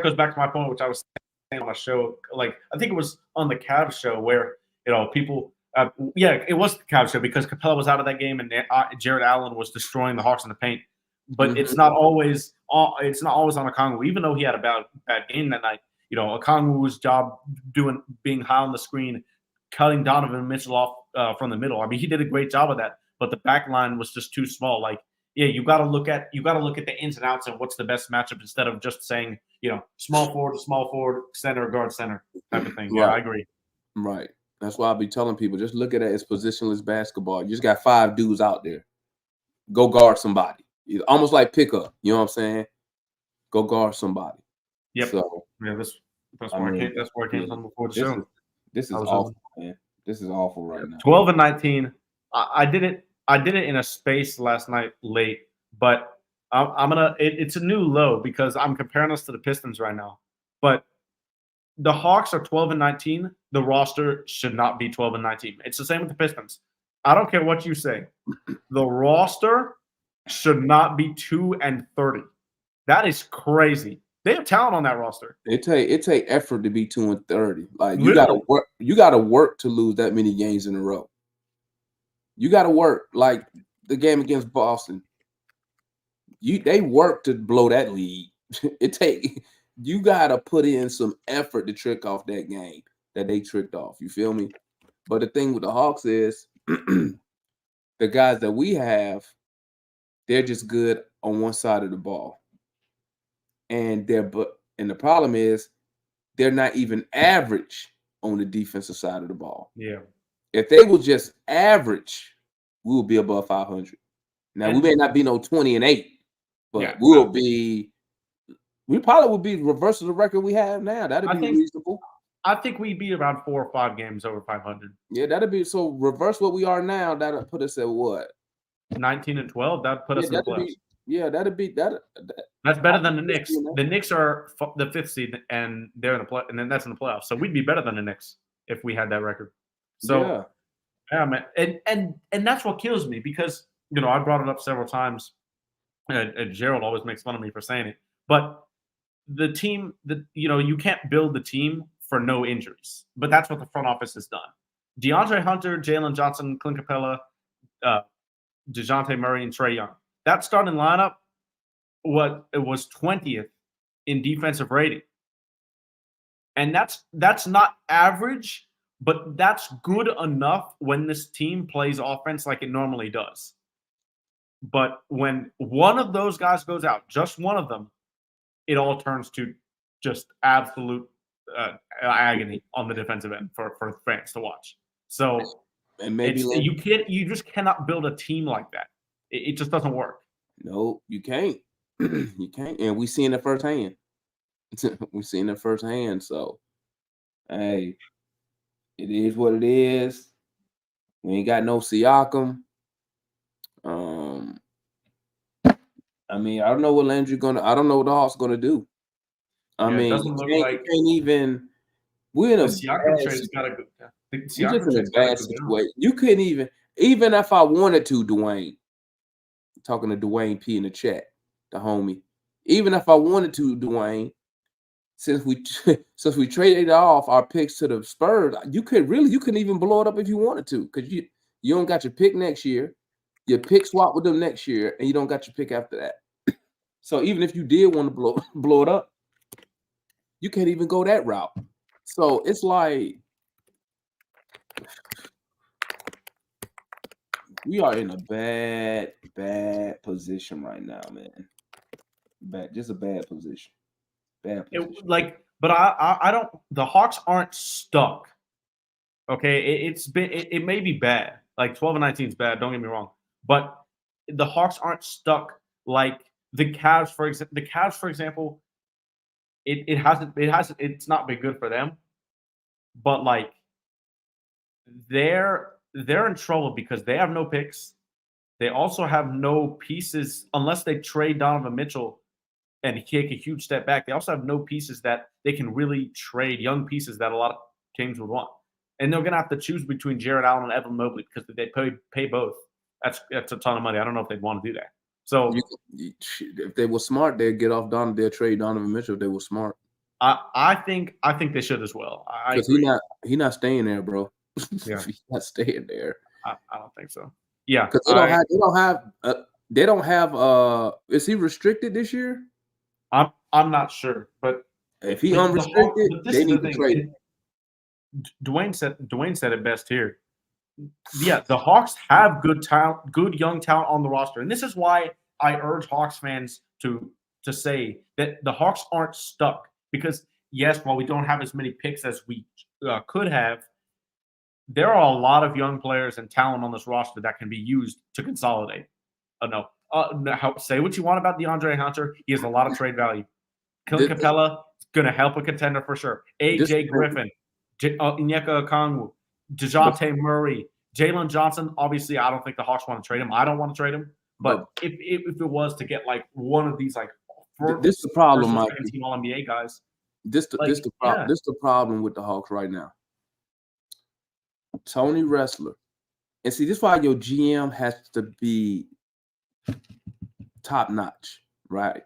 goes back to my point, which I was saying on a show. Like I think it was on the Cavs show where people. It was the Cavs show because Capella was out of that game and Jared Allen was destroying the Hawks in the paint. But it's not always on Okongwu, even though he had a bad game that night. Okongwu's job being high on the screen, cutting Donovan Mitchell off from the middle. I mean, he did a great job of that, but the back line was just too small. Like, yeah, you got to look at the ins and outs and what's the best matchup instead of just saying, small forward, center, guard, center type of thing. Yeah, I agree. Right. That's why I'll be telling people, just look at it as positionless basketball. You just got 5 dudes out there. Go guard somebody. It's almost like pickup. You know what I'm saying? Go guard somebody. Yep. So yeah, that's where it came from before the show. This is awful, man. This is awful right now. 12 and 19. I did it in a space last night late, but I'm gonna. It's a new low because I'm comparing us to the Pistons right now. But the Hawks are 12 and 19. The roster should not be 12 and 19. It's the same with the Pistons. I don't care what you say. The roster should not be 2 and 30. That is crazy. They have talent on that roster. It take effort to be 2 and 30. Like you gotta work to lose that many games in a row. You gotta work. Like the game against Boston. They work to blow that lead. You gotta put in some effort to trick off that game that they tricked off. You feel me? But the thing with the Hawks is the guys that we have, they're just good on one side of the ball. And And the problem is they're not even average on the defensive side of the ball. Yeah. If they were just average, we would be above 500. Now, we may not be no 20-8, but we probably would be reverse of the record we have now. That'd be reasonable. I think we'd be around 4 or 5 games over 500. Yeah, that'd be so reverse what we are now. That'll put us at what? 19-12. That'd put us in the playoffs. That'd be that. That's better than the Knicks. The Knicks are the 5th seed, and they're in the play, and then that's in the playoffs. So we'd be better than the Knicks if we had that record. So yeah, man, and that's what kills me because I brought it up several times, and Gerald always makes fun of me for saying it, but the team that you can't build the team for no injuries, but that's what the front office has done. DeAndre Hunter, Jaylen Johnson, Clint Capella, Dejounte Murray, and Trae Young. That starting lineup, it was 20th in defensive rating, and that's not average, but that's good enough when this team plays offense like it normally does. But when one of those guys goes out, just one of them, it all turns to just absolute agony on the defensive end for fans to watch. So and maybe you just cannot build a team like that. It just doesn't work. No, you can't. You can't. And we seen it firsthand. We seen it firsthand. So, hey, it is what it is. We ain't got no Siakam. I mean, I don't know what Landry I don't know what the Hawks gonna do. I mean, you can't even. We're in a Siakam trade's got a good. You're just in a bad situation. You couldn't even if I wanted to, Dwayne. Talking to Dwayne P in the chat, the homie. Even if I wanted to, Dwayne, since we traded off our picks to the Spurs, you couldn't even blow it up if you wanted to, because you don't got your pick next year. Your pick swap with them next year, and you don't got your pick after that. So even if you did want to blow it up, you can't even go that route. So it's like we are in a bad position right now, man. Just a bad position. Bad position. But I don't. The Hawks aren't stuck. Okay, it may be bad. Like 12-19 is bad. Don't get me wrong. But the Hawks aren't stuck like the Cavs, for example. The Cavs, for example, it's not been good for them. But like they're in trouble because they have no picks. They also have no pieces unless they trade Donovan Mitchell and take a huge step back. They also have no pieces that they can really trade, young pieces that a lot of teams would want. And they're going to have to choose between Jared Allen and Evan Mobley because they pay both. That's a ton of money. I don't know if they'd want to do that. So if they were smart, they'd get off Donovan. They'd trade Donovan Mitchell if they were smart. I think they should as well. Because he's not staying there, bro. Yeah. He's not staying there. I don't think so. Yeah, because they don't have. Is he restricted this year? I'm not sure, but if he unrestricted, they need to trade him. Dwayne said it best here. Yeah, the Hawks have good talent, good young talent on the roster, and this is why I urge Hawks fans to say that the Hawks aren't stuck. Because yes, while we don't have as many picks as we could have, there are a lot of young players and talent on this roster that can be used to consolidate. Say what you want about DeAndre Hunter. He has a lot of trade value. Clint Capella is going to help a contender for sure. AJ Griffin, Onyeka Okongwu, Dejounte Murray, Jaylen Johnson. Obviously, I don't think the Hawks want to trade him. I don't want to trade him. But if it was to get like one of these like this is the problem, Mike. All NBA guys. This the problem with the Hawks right now. Tony Wrestler, and see, this is why your GM has to be top notch, right?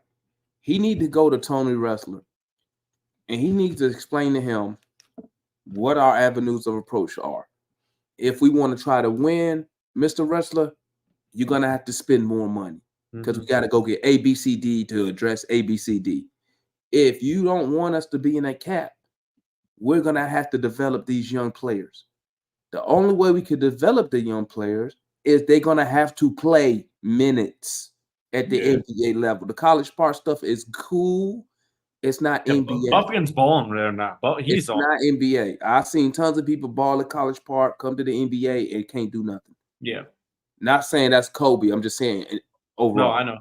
He need to go to Tony Wrestler, and he needs to explain to him what our avenues of approach are. If we want to try to win, Mr. Wrestler, you're gonna have to spend more money because we got to go get A, B, C, D to address A, B, C, D. If you don't want us to be in a cap, we're gonna have to develop these young players. The only way we could develop the young players is they're gonna have to play minutes at the NBA level. The college part stuff is cool, It's not Yeah, NBA. Buffkin's balling there now. But he's It's on. not NBA. I've seen tons of people ball at College Park, come to the NBA, and can't do nothing. Yeah. Not saying that's Kobe. I'm just saying overall. No, I know.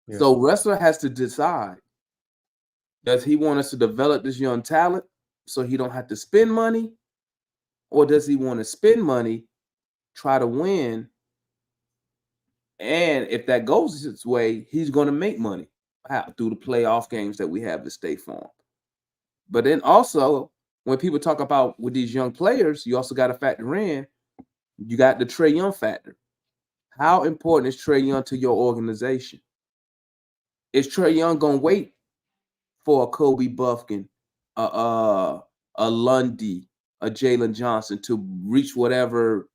Yeah. So wrestler has to decide: does he want us to develop this young talent so he don't have to spend money, or does he want to spend money, try to win, and if that goes his way, he's going to make money through the playoff games that we have at State Farm. But then also, when people talk about with these young players, you also got to factor in, you got the Trae Young factor. How important is Trae Young to your organization? Is Trae Young going to wait for a Kobe Buffkin, a Lundy, a Jaylen Johnson to reach whatever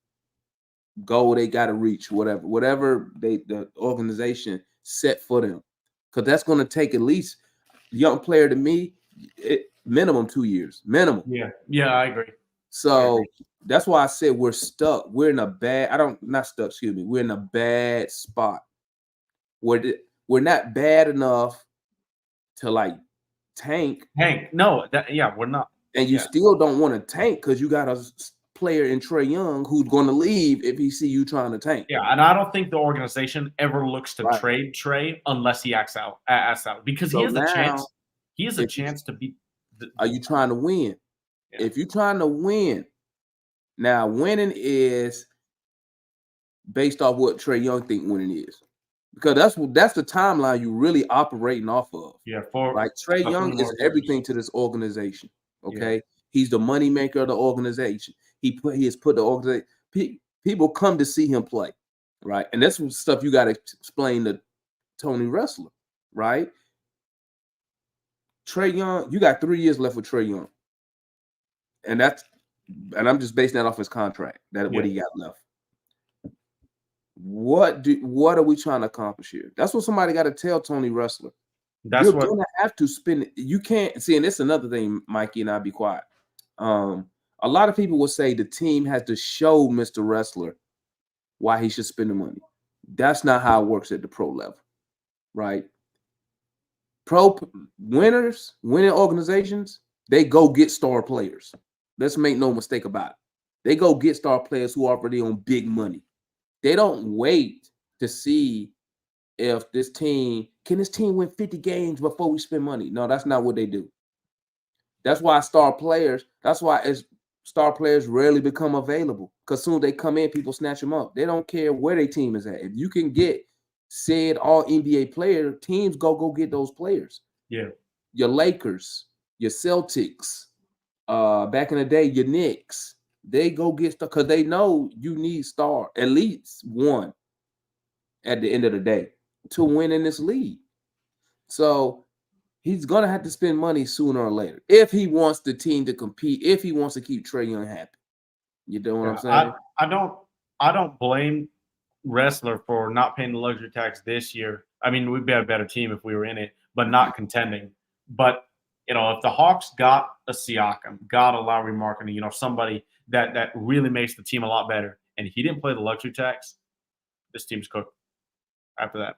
goal they got to reach, whatever the organization set for them? Because that's going to take at least, young player to me, minimum 2 years, minimum. Yeah, I agree. So that's why I said we're stuck. We're in a bad, not stuck, excuse me. We're in a bad spot. We're not bad enough to like tank. No, we're not. And you still don't want to tank because you got a player in Trae Young who's going to leave if he see you trying to tank. Yeah, and I don't think the organization ever looks to trade Trae unless he acts out because he has a chance. He has a chance to be. Are you trying to win? Yeah. If you're trying to win, now winning is based off what Trae Young think winning is, because that's the timeline you're really operating off of. Yeah, like Trae Young is everything to this organization. Okay, he's the money maker of the organization. He has put the organization. People come to see him play, right? And that's some stuff you got to explain to Tony Wrestler, right? Trae Young, you got 3 years left with Trae Young, and I'm just basing that off his contract. What he got left. What are we trying to accomplish here? That's what somebody got to tell Tony Wrestler. You're gonna have to spend it. You can't see, and it's another thing, Mikey, and I'll be quiet. A lot of people will say the team has to show Mr. Wrestler why he should spend the money. That's not how it works at the pro level, right? Pro winning organizations, they go get star players. Let's make no mistake about it. They go get star players who are already on big money. They don't wait to see if this team win 50 games before we spend money. No, that's not what they do. That's why star players rarely become available, because soon as they come in, people snatch them up. They don't care where their team is at. If you can get said all NBA player, teams go get those players. Yeah. Your Lakers, your Celtics, back in the day, your Knicks, they go get stuff because they know you need at least one at the end of the day to win in this league. So he's going to have to spend money sooner or later if he wants the team to compete, if he wants to keep Trae Young happy. You know what I'm saying? I don't blame Wrestler for not paying the luxury tax this year. I mean, we'd be a better team if we were in it, but not contending. But, if the Hawks got a Siakam, got a Lowry Markkinen, somebody that really makes the team a lot better, and he didn't play the luxury tax, this team's cooked. After that,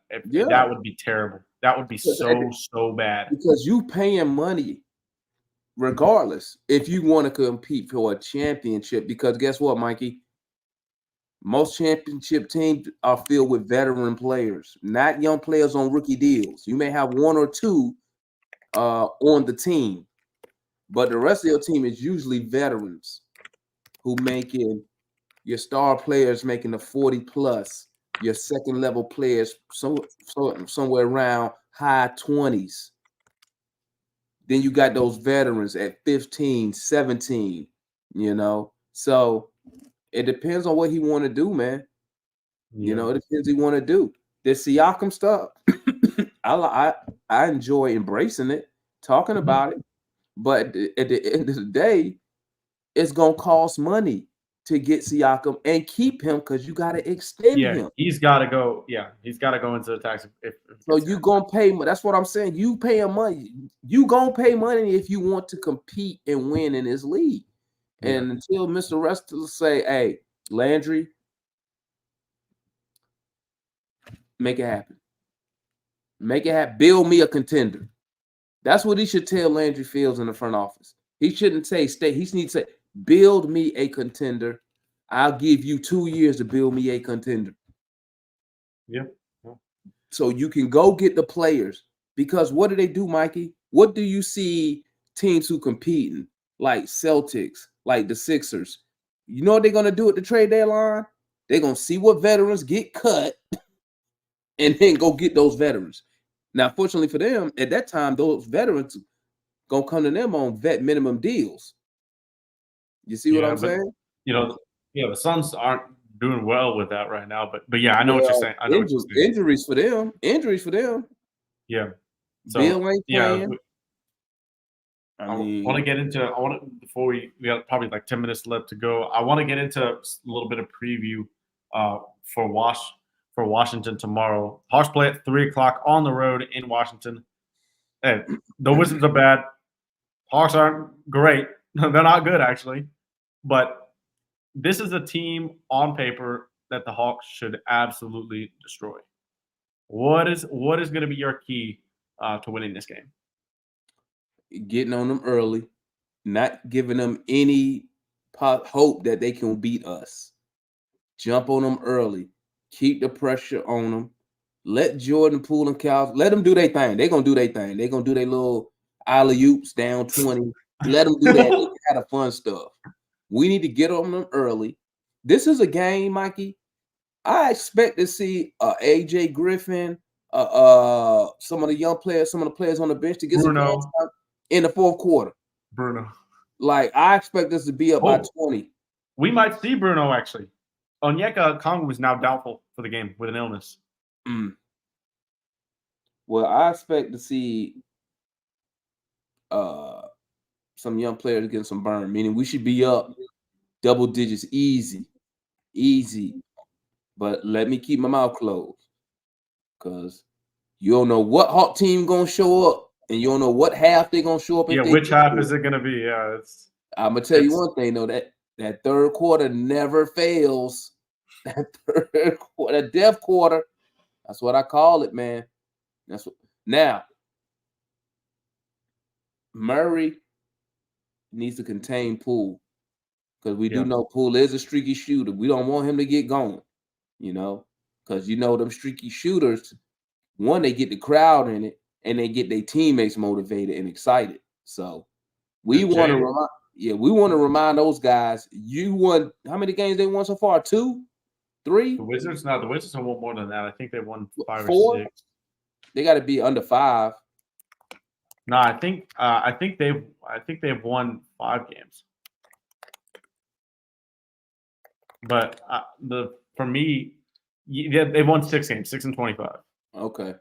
that would be terrible. That would be so bad. Because you paying money regardless if you want to compete for a championship. Because guess what, Mikey? Most championship teams are filled with veteran players, not young players on rookie deals. You may have one or two on the team, but the rest of your team is usually veterans who making your star players making the 40 plus. Your second level players somewhere around high 20s. Then you got those veterans at 15, 17, So it depends on what he want to do, man. It depends what he want to do. This Siakam stuff, I enjoy embracing it, talking about it. But at the end of the day, it's going to cost money to get Siakam and keep him, because you got to extend him. He's got to go. Yeah, he's got to go into the tax. So you gonna pay. That's what I'm saying. You paying money. You gonna pay money if you want to compete and win in this league. Yeah. And until Mr. Wrestler say, "Hey, Landry, make it happen. Make it happen. Build me a contender." That's what he should tell Landry Fields in the front office. He shouldn't say stay. He needs to say, build me a contender. I'll give you 2 years to build me a contender. Yeah. So you can go get the players. Because what do they do, Mikey? What do you see teams who competing, like Celtics, like the Sixers? You know what they're going to do at the trade deadline? They're going to see what veterans get cut and then go get those veterans. Now, fortunately for them, at that time, those veterans going to come to them on vet minimum deals. You see what I'm saying? The Suns aren't doing well with that right now. But yeah, I know what you're saying. I know what you're saying. Injuries for them. Yeah. So, Bill ain't playing. I want to get into. Before we got probably like 10 minutes left to go. I want to get into a little bit of preview for Washington tomorrow. Hawks play at 3:00 on the road in Washington. Hey, the Wizards are bad. Hawks aren't great. They're not good actually, but this is a team on paper that the Hawks should absolutely destroy. What is going to be your key to winning this game? Getting on them early, not giving them any hope that they can beat us. Jump on them early. Keep the pressure on them. Let Jordan Poole and Cal, let them do their thing. They're going to do their thing. They're going to do their little alley-oops down 20. Let them do that. They kind of fun stuff. We need to get on them early. This is a game, Mikey. I expect to see AJ Griffin, some of the young players, some of the players on the bench to get some time in the fourth quarter. Bruno. Like, I expect this to be up by 20. We might see Bruno, actually. Onyeka Okongwu is now doubtful for the game with an illness. Well, I expect to see some young players getting some burn, meaning we should be up double digits easy. But let me keep my mouth closed because you don't know what Hawk team going to show up, and you don't know what half they're going to show up. Yeah, which half is it going to be? Yeah, I'm going to tell you one thing, though, that third quarter never fails. That third quarter, that death quarter, that's what I call it, man. Now, Murray needs to contain Poole because we do know Poole is a streaky shooter. We don't want him to get going, because them streaky shooters, one, they get the crowd in it and they get their teammates motivated and excited. So we want to remind those guys, you won how many games they won so far? 2, 3? The Wizards have won more than that. I think they won 5 4? or 6. They got to be under 5. No, I think they've won 5 games. But for me, they've won 6 games, 6-25. Okay.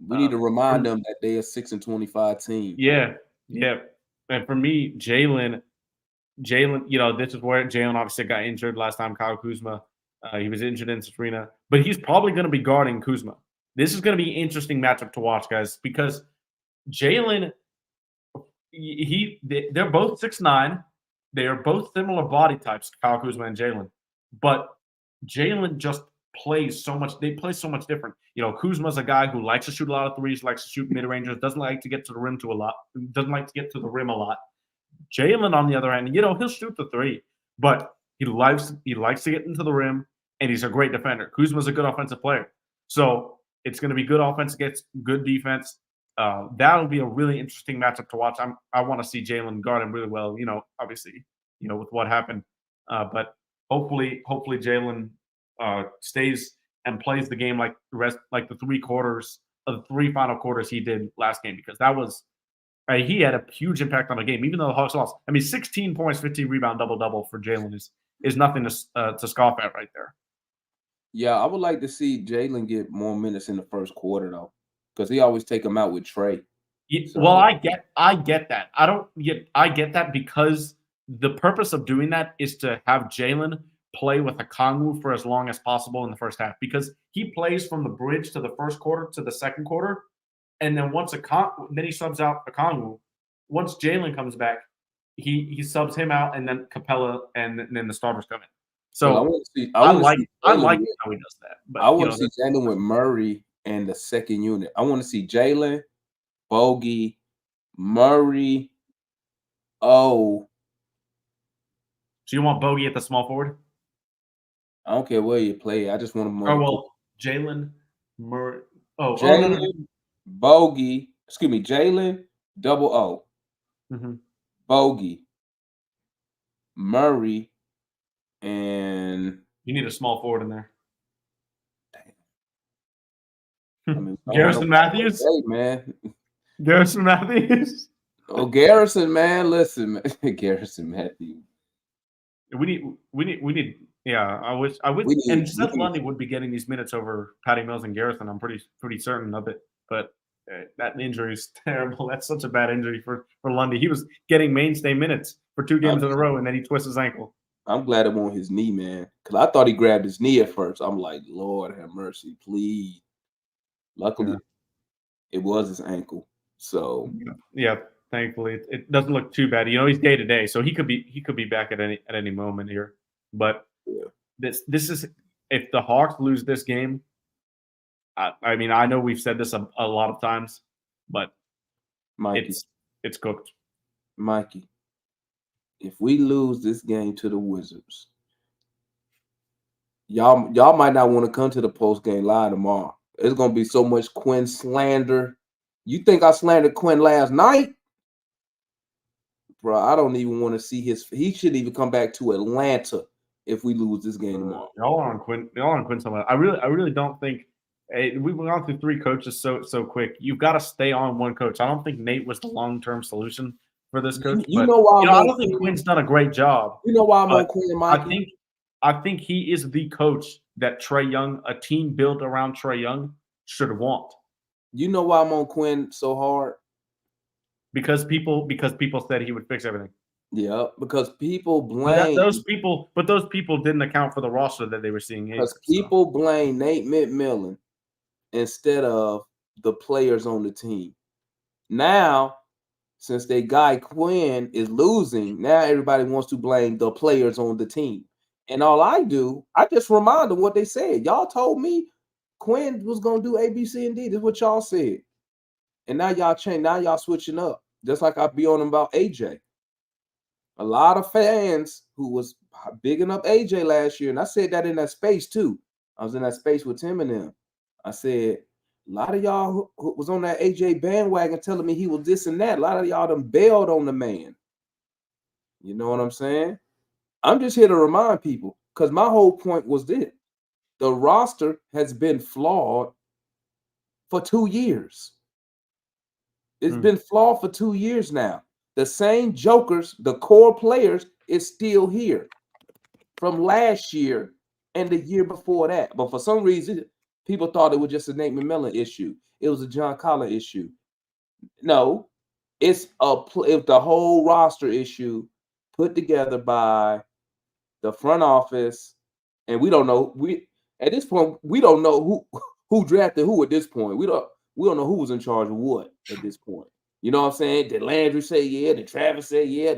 We need to remind them that they're a 6-25 team. Yeah. And for me, Jaylen, this is where Jaylen obviously got injured last time. Kyle Kuzma, he was injured in Sabrina, but he's probably going to be guarding Kuzma. This is going to be an interesting matchup to watch, guys, because Jaylen, they're both 6'9". They are both similar body types, Kyle Kuzma and Jaylen, but Jaylen just plays so much. They play so much different. Kuzma's a guy who likes to shoot a lot of threes, likes to shoot mid-rangers, doesn't like to get to the rim a lot. Jaylen, on the other hand, he'll shoot the three, but he likes to get into the rim, and he's a great defender. Kuzma's a good offensive player. So it's going to be good offense against good defense. That'll be a really interesting matchup to watch. I want to see Jaylen guard him really well, obviously, with what happened. But hopefully Jaylen stays and plays the game like the 3 quarters of the 3 final quarters he did last game, because that was he had a huge impact on the game, even though the Hawks lost. I mean, 16 points, 15 rebound, double for Jaylen is nothing to scoff at right there. Yeah, I would like to see Jaylen get more minutes in the first quarter though, because he always take him out with Trey. So. Well, I get that. I get that because the purpose of doing that is to have Jaylen play with Okongwu for as long as possible in the first half, because he plays from the bridge to the first quarter to the second quarter, and then then he subs out Okongwu. Once Jaylen comes back, he subs him out, and then Capella, and then the starters come in. So I like how he does that. But I want to see Jaylen with Murray and the second unit. I want to see Jaylen, Bogey, Murray, O. So you want Bogey at the small forward? I don't care where you play. I just want him on Or the court. well, Jaylen Murray. Oh, no, no. Jaylen, Bogey, excuse me, Jaylen, double O, Mhm. Bogey, Murray, and You need a small forward in there. I mean, Garrison Matthews? hey, man. Garrison Matthews? Oh, Garrison, man. Listen, man. Garrison Matthews. We need. Yeah, I wish. And Seth Lundy would be getting these minutes over Patty Mills and Garrison. I'm pretty certain of it. But that injury is terrible. That's such a bad injury for Lundy. He was getting mainstay minutes for 2 games in a row, and then he twists his ankle. I'm glad it wasn't his knee, man, because I thought he grabbed his knee at first. I'm like, Lord have mercy, please. Luckily, it was his ankle. So yeah, thankfully it doesn't look too bad. You know, he's day to day, so he could be back at any moment here. But this is, if the Hawks lose this game, I mean, I know we've said this a lot of times, but Mikey, it's cooked. Mikey, if we lose this game to the Wizards, y'all might not want to come to the post game live tomorrow. There's gonna be so much Quin slander. You think I slandered Quin last night? Bro, I don't even want to see he shouldn't even come back to Atlanta if we lose this game tomorrow. Y'all are on Quin so much. I really don't think we've gone through 3 coaches so quick. You've got to stay on one coach. I don't think Nate was the long-term solution for this coach. You know why? I don't think Quin's done a great job. You know why I'm on Quin, Mikey? I think he is the coach that Trae Young, a team built around Trae Young, should want. You know why I'm on Quin so hard? Because people said he would fix everything. Yeah, because people blame those people didn't account for the roster that they were seeing. Because people blame Nate McMillan instead of the players on the team. Now, since their guy Quin is losing, now everybody wants to blame the players on the team. And all I do, I just remind them what they said. Y'all told me Quin was going to do A, B, C, and D. This is what y'all said. And now y'all change. Now y'all switching up. Just like I be on them about AJ. A lot of fans who was bigging up AJ last year, and I said that in that space too. I was in that space with Tim and them. I said, a lot of y'all who was on that AJ bandwagon telling me he was this and that. A lot of y'all done bailed on the man. You know what I'm saying? I'm just here to remind people, because my whole point was this. The roster has been flawed for 2 years. It's been flawed for 2 years now. The same jokers, the core players, is still here from last year and the year before that. But for some reason, people thought it was just a Nate McMillan issue. It was a John Collins issue. No, it's the whole roster issue put together by the front office, and we don't know. At this point, we don't know who drafted who. At this point, we don't know who was in charge of what at this point. You know what I'm saying? Did Landry say yeah? Did Travis say yeah?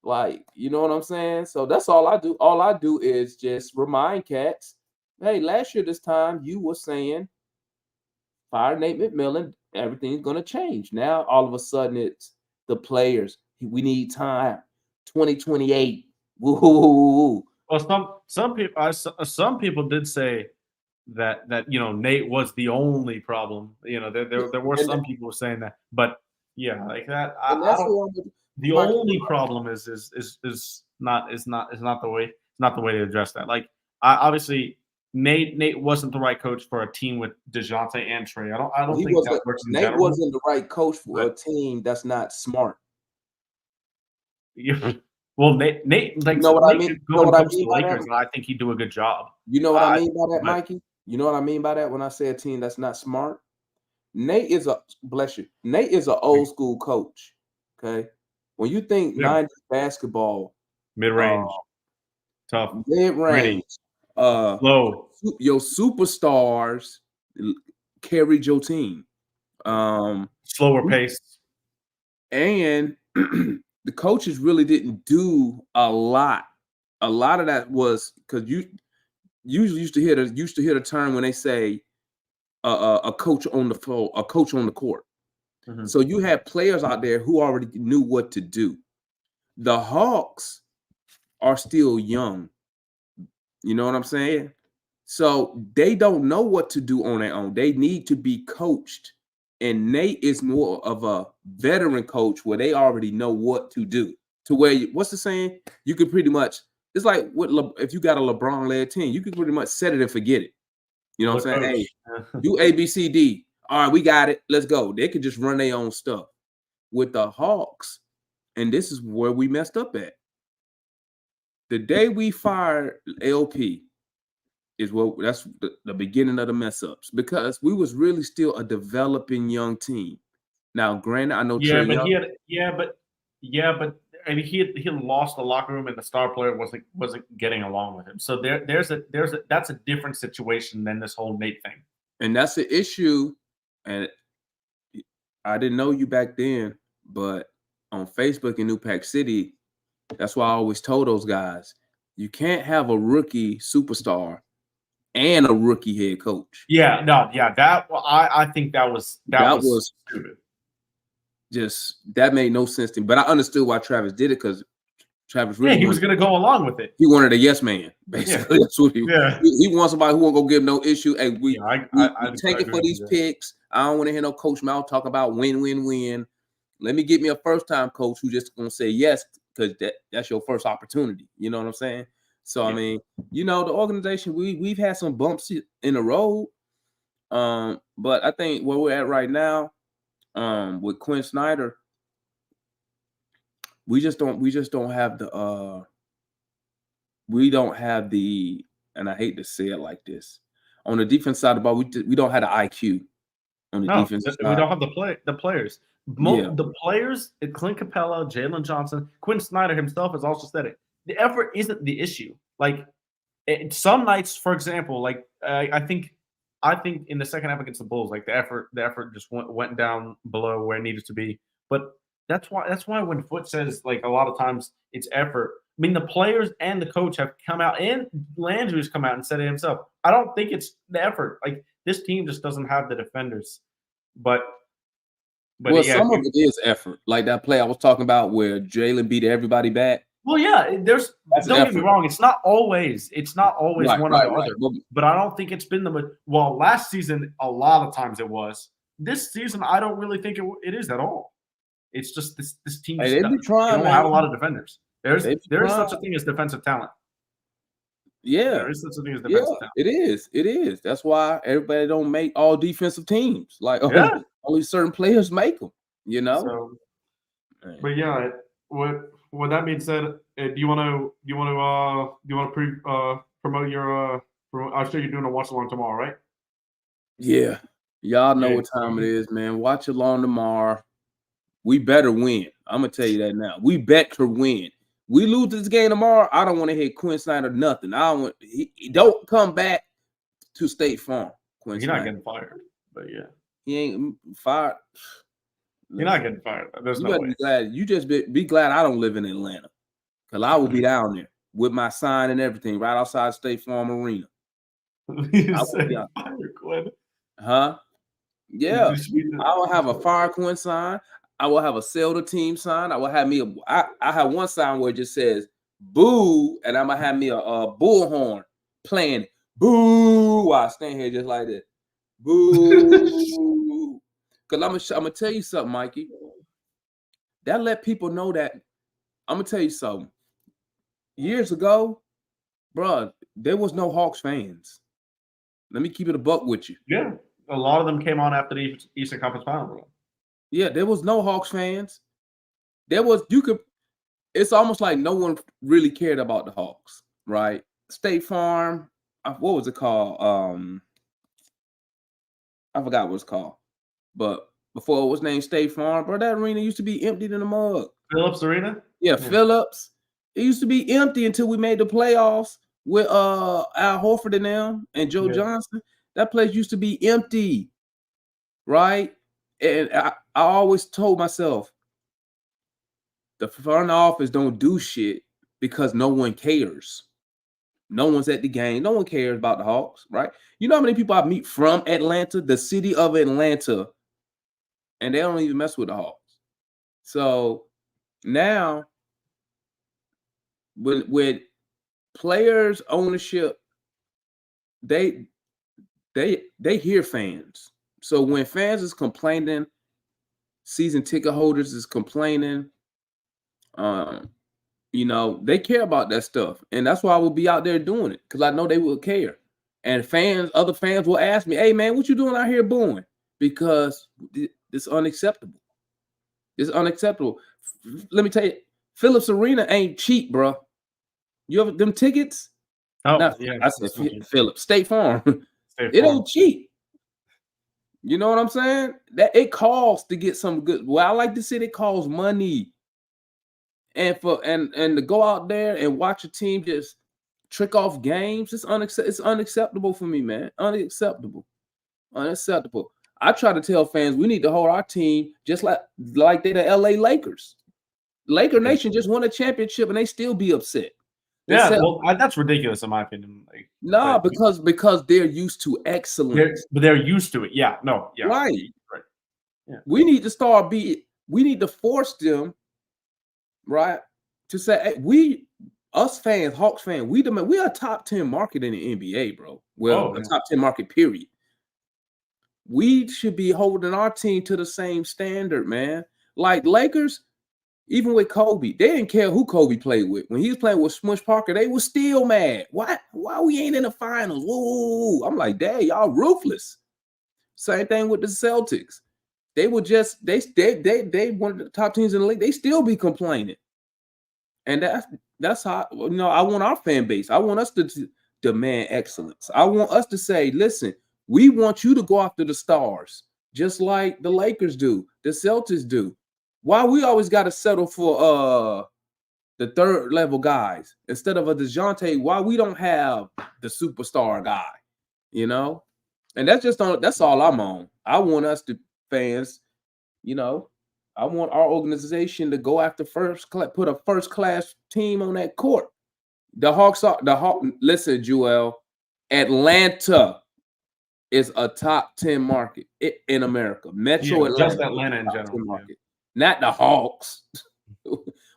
Like, you know what I'm saying? So that's all I do. All I do is just remind cats, hey, last year this time you were saying fire Nate McMillan, everything's gonna change. Now all of a sudden it's the players. We need time. 2028. Woo. Well, some people did say that Nate was the only problem. There were some people saying that, but yeah, like that. The only problem is not the way to address that. Like, obviously Nate wasn't the right coach for a team with Dejounte and Trae. I don't think that works in Nate general. wasn't the right coach for a team that's not smart. Well, Nate, like, you know what I mean? You know what I mean by Lakers, and I think he'd do a good job. You know what I mean by that, Mikey? You know what I mean by that when I say a team that's not smart? Nate is Nate is an old school coach. Okay. When you think 90s basketball, mid-range, tough, mid-range, low, your superstars carried your team. Slower pace. And the coaches really didn't do a lot. A lot of that was because you usually used to hear the term when they say a coach on the floor, a coach on the court. Mhm. So you had players out there who already knew what to do. The Hawks are still young. You know what I'm saying? So they don't know what to do on their own. They need to be coached. And Nate is more of a veteran coach where they already know what to do. To where, what's the saying? You could pretty much, it's like if you got a LeBron-led team, you can pretty much set it and forget it. You know what I'm saying? Hey, do A, B, C, D. All right, we got it. Let's go. They could just run their own stuff. With the Hawks, and this is where we messed up at. The day we fired LP is that's the beginning of the mess ups, because we was really still a developing young team. Now, granted, I know Yeah, Trae but Young. I mean, he had lost the locker room, and the star player wasn't getting along with him. So there's a that's a different situation than this whole Nate thing. And that's the issue. And I didn't know you back then, but on Facebook in New Pack City, that's why I always told those guys, you can't have a rookie superstar and a rookie head coach. Yeah, no, yeah, I think that was stupid. Just that made no sense to me. But I understood why Travis did it, because Travis really he was going to go along with it. He wanted a yes man, basically. Yeah. That's what he wants somebody who won't go give no issue. Hey, we take it for these picks. I don't want to hear no coach mouth talk about win. Let me get me a first time coach who just gonna say yes, because that's your first opportunity. You know what I'm saying? So I mean, the organization, we've had some bumps in the road. But I think where we're at right now, with Quin Snyder, we just don't have the and I hate to say it like this, on the defense side of the ball, we don't have the IQ on the defense side. We don't have the players. The players, Clint Capella, Jaylen Johnson, Quin Snyder himself has also said it. The effort isn't the issue. Like some nights, for example, like I think in the second half against the Bulls, like the effort just went down below where it needed to be. But that's why when Foot says, like, a lot of times it's effort, I mean, the players and the coach have come out, and Landry's come out and said it himself. I don't think it's the effort. Like, this team just doesn't have the defenders. But some of it is effort. Like that play I was talking about where Jaylen beat everybody back. Well, yeah, don't get me wrong. It's not always one or the other. But I don't think it's been last season, a lot of times it was. This season, I don't really think it is at all. It's just this team. Hey, they don't have a lot of defenders. There is such a thing as defensive talent. Yeah, there is such a thing as defensive talent. It is. That's why everybody don't make all defensive teams. Like only certain players make them. So, but yeah, with that being said, do you want to promote your? I'm sure you're doing a watch along tomorrow, right? Yeah, y'all know what time it is, man. Watch along tomorrow. We better win. I'm gonna tell you that now. We better win. We lose this game tomorrow, I don't want to hear Quin Snyder nothing. He don't come back to State Farm. He's not getting fired, but yeah, he ain't fired. You're not getting fired. There's no way. Be glad. You just be glad I don't live in Atlanta, because I will be down there with my sign and everything right outside State Farm Arena. Huh? Yeah, I will have a fire Quin sign. I will have a sell the team sign. I will have me I have one sign where it just says boo, and I'm gonna have me a bullhorn playing boo while I stand here just like that. Boo. Because I'm gonna tell you something, Mikey. That let people know that I'm gonna tell you something. Years ago, bro, there was no Hawks fans. Let me keep it a buck with you. Yeah, a lot of them came on after the Eastern Conference Final run. Yeah, there was no Hawks fans. It's almost like no one really cared about the Hawks, right? State Farm, what was it called? I forgot what it's called. But before it was named State Farm, bro, that arena used to be emptied in the mug. Phillips Arena? Yeah, Phillips. It used to be empty until we made the playoffs with Al Horford and them and Joe Johnson. That place used to be empty, right? And I always told myself, the front office don't do shit because no one cares. No one's at the game. No one cares about the Hawks, right? You know how many people I meet from Atlanta, the city of Atlanta, and they don't even mess with the Hawks. So now, with players' ownership, they hear fans. So when fans is complaining, season ticket holders is complaining, they care about that stuff, and that's why I will be out there doing it, because I know they will care. And other fans will ask me, "Hey man, what you doing out here booing?" Because it's unacceptable. It's unacceptable. Let me tell you, Phillips Arena ain't cheap, bro. You have them tickets? Oh, yeah. I said Phillips, State Farm. State It Farm. ain't cheap. You know what I'm saying? That it costs to get some good. Well, I like to say it costs money. And to go out there and watch a team just trick off games, it's unacceptable for me, man. Unacceptable. I try to tell fans we need to hold our team just like they the LA Lakers. Laker Nation just won a championship and they still be upset. That's ridiculous in my opinion. Because they're used to excellence. But they're used to it. Yeah, no, yeah. Right. Yeah. We need to force them, right, to say, hey, us fans, Hawks fans, we are a top 10 market in the NBA, bro. Well, top 10 market, period. We should be holding our team to the same standard, man. Like Lakers, even with Kobe, they didn't care who Kobe played with. When he was playing with Smush Parker, they were still mad. Why we ain't in the finals? Whoa. I'm like, dang, y'all ruthless. Same thing with the Celtics. They were just they one of the top teams in the league. They still be complaining. And that's how I want our fan base. I want us to demand excellence. I want us to say, listen, we want you to go after the stars, just like the Lakers do, the Celtics do. Why we always got to settle for the third level guys instead of a Dejounte? Why we don't have the superstar guy? And that's all I'm on. I want us to fans, I want our organization to go after put a first class team on that court. Listen, Joel, Atlanta is a top 10 market in America. Metro Atlanta. Just Atlanta in general. Market. Not the Hawks.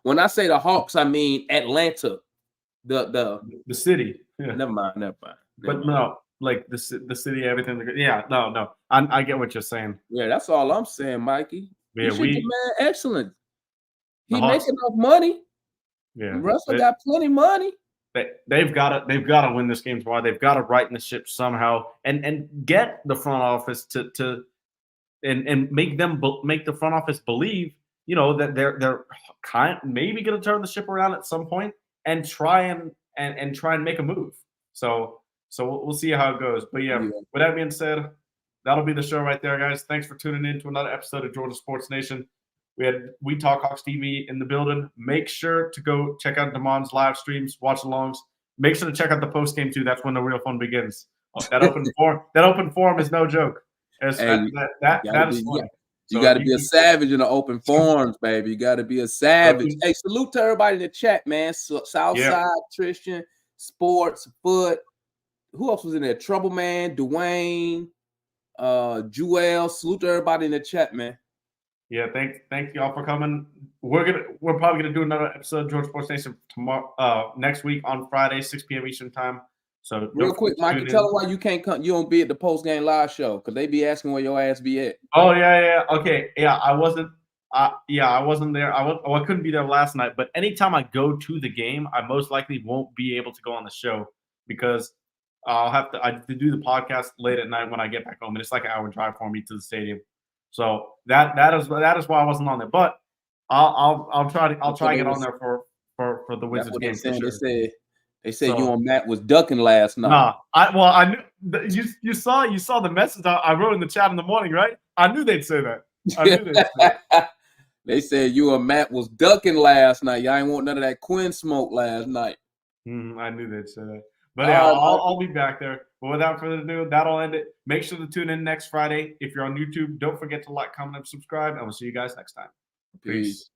When I say the Hawks, I mean Atlanta. The city. Yeah. Never mind. But no, like the city, everything. Yeah, no. I get what you're saying. Yeah, that's all I'm saying, Mikey. Yeah, we demand excellence. He makes enough money. Yeah, Russell got plenty of money. They've got to win this game tomorrow. They've got to right in the ship somehow and get the front office to make the front office believe, that they're maybe going to turn the ship around at some point and try and make a move. So we'll see how it goes. But yeah, with that being said, that'll be the show right there, guys. Thanks for tuning in to another episode of Georgia Sports Nation. We Talk Hawks TV in the building. Make sure to go check out Damon's live streams, watch alongs. Make sure to check out the post game too. That's when the real fun begins. That open forum is no joke. That is fun. You got to be a savage in the open forums, baby. You got to be a savage. Hey, salute to everybody in the chat, man. Southside, Tristan, Sports, Foot. Who else was in there? Trouble Man, Dwayne, Joel. Salute to everybody in the chat, man. Yeah, thank y'all for coming. We're probably gonna do another episode of Georgia Sports Nation tomorrow, next week on Friday, 6 p.m. Eastern time. So real quick, Mikey, tell them why you can't come. You don't be at the post game live show because they be asking where your ass be at. Oh yeah, okay, yeah. I wasn't there. I couldn't be there last night. But anytime I go to the game, I most likely won't be able to go on the show because I have to do the podcast late at night when I get back home, and it's like an hour drive for me to the stadium. So that is why I wasn't on there. But I'll try to get on there for the Wizards game. For sure. They said you and Matt was ducking last night. Nah, I knew you saw the message I wrote in the chat in the morning, right? I knew they'd say that. They said you and Matt was ducking last night. Y'all ain't want none of that Quin smoke last night. I knew they'd say that. But yeah, I'll be back there. But without further ado, that'll end it. Make sure to tune in next Friday. If you're on YouTube, don't forget to like, comment, and subscribe. And we'll see you guys next time. Peace.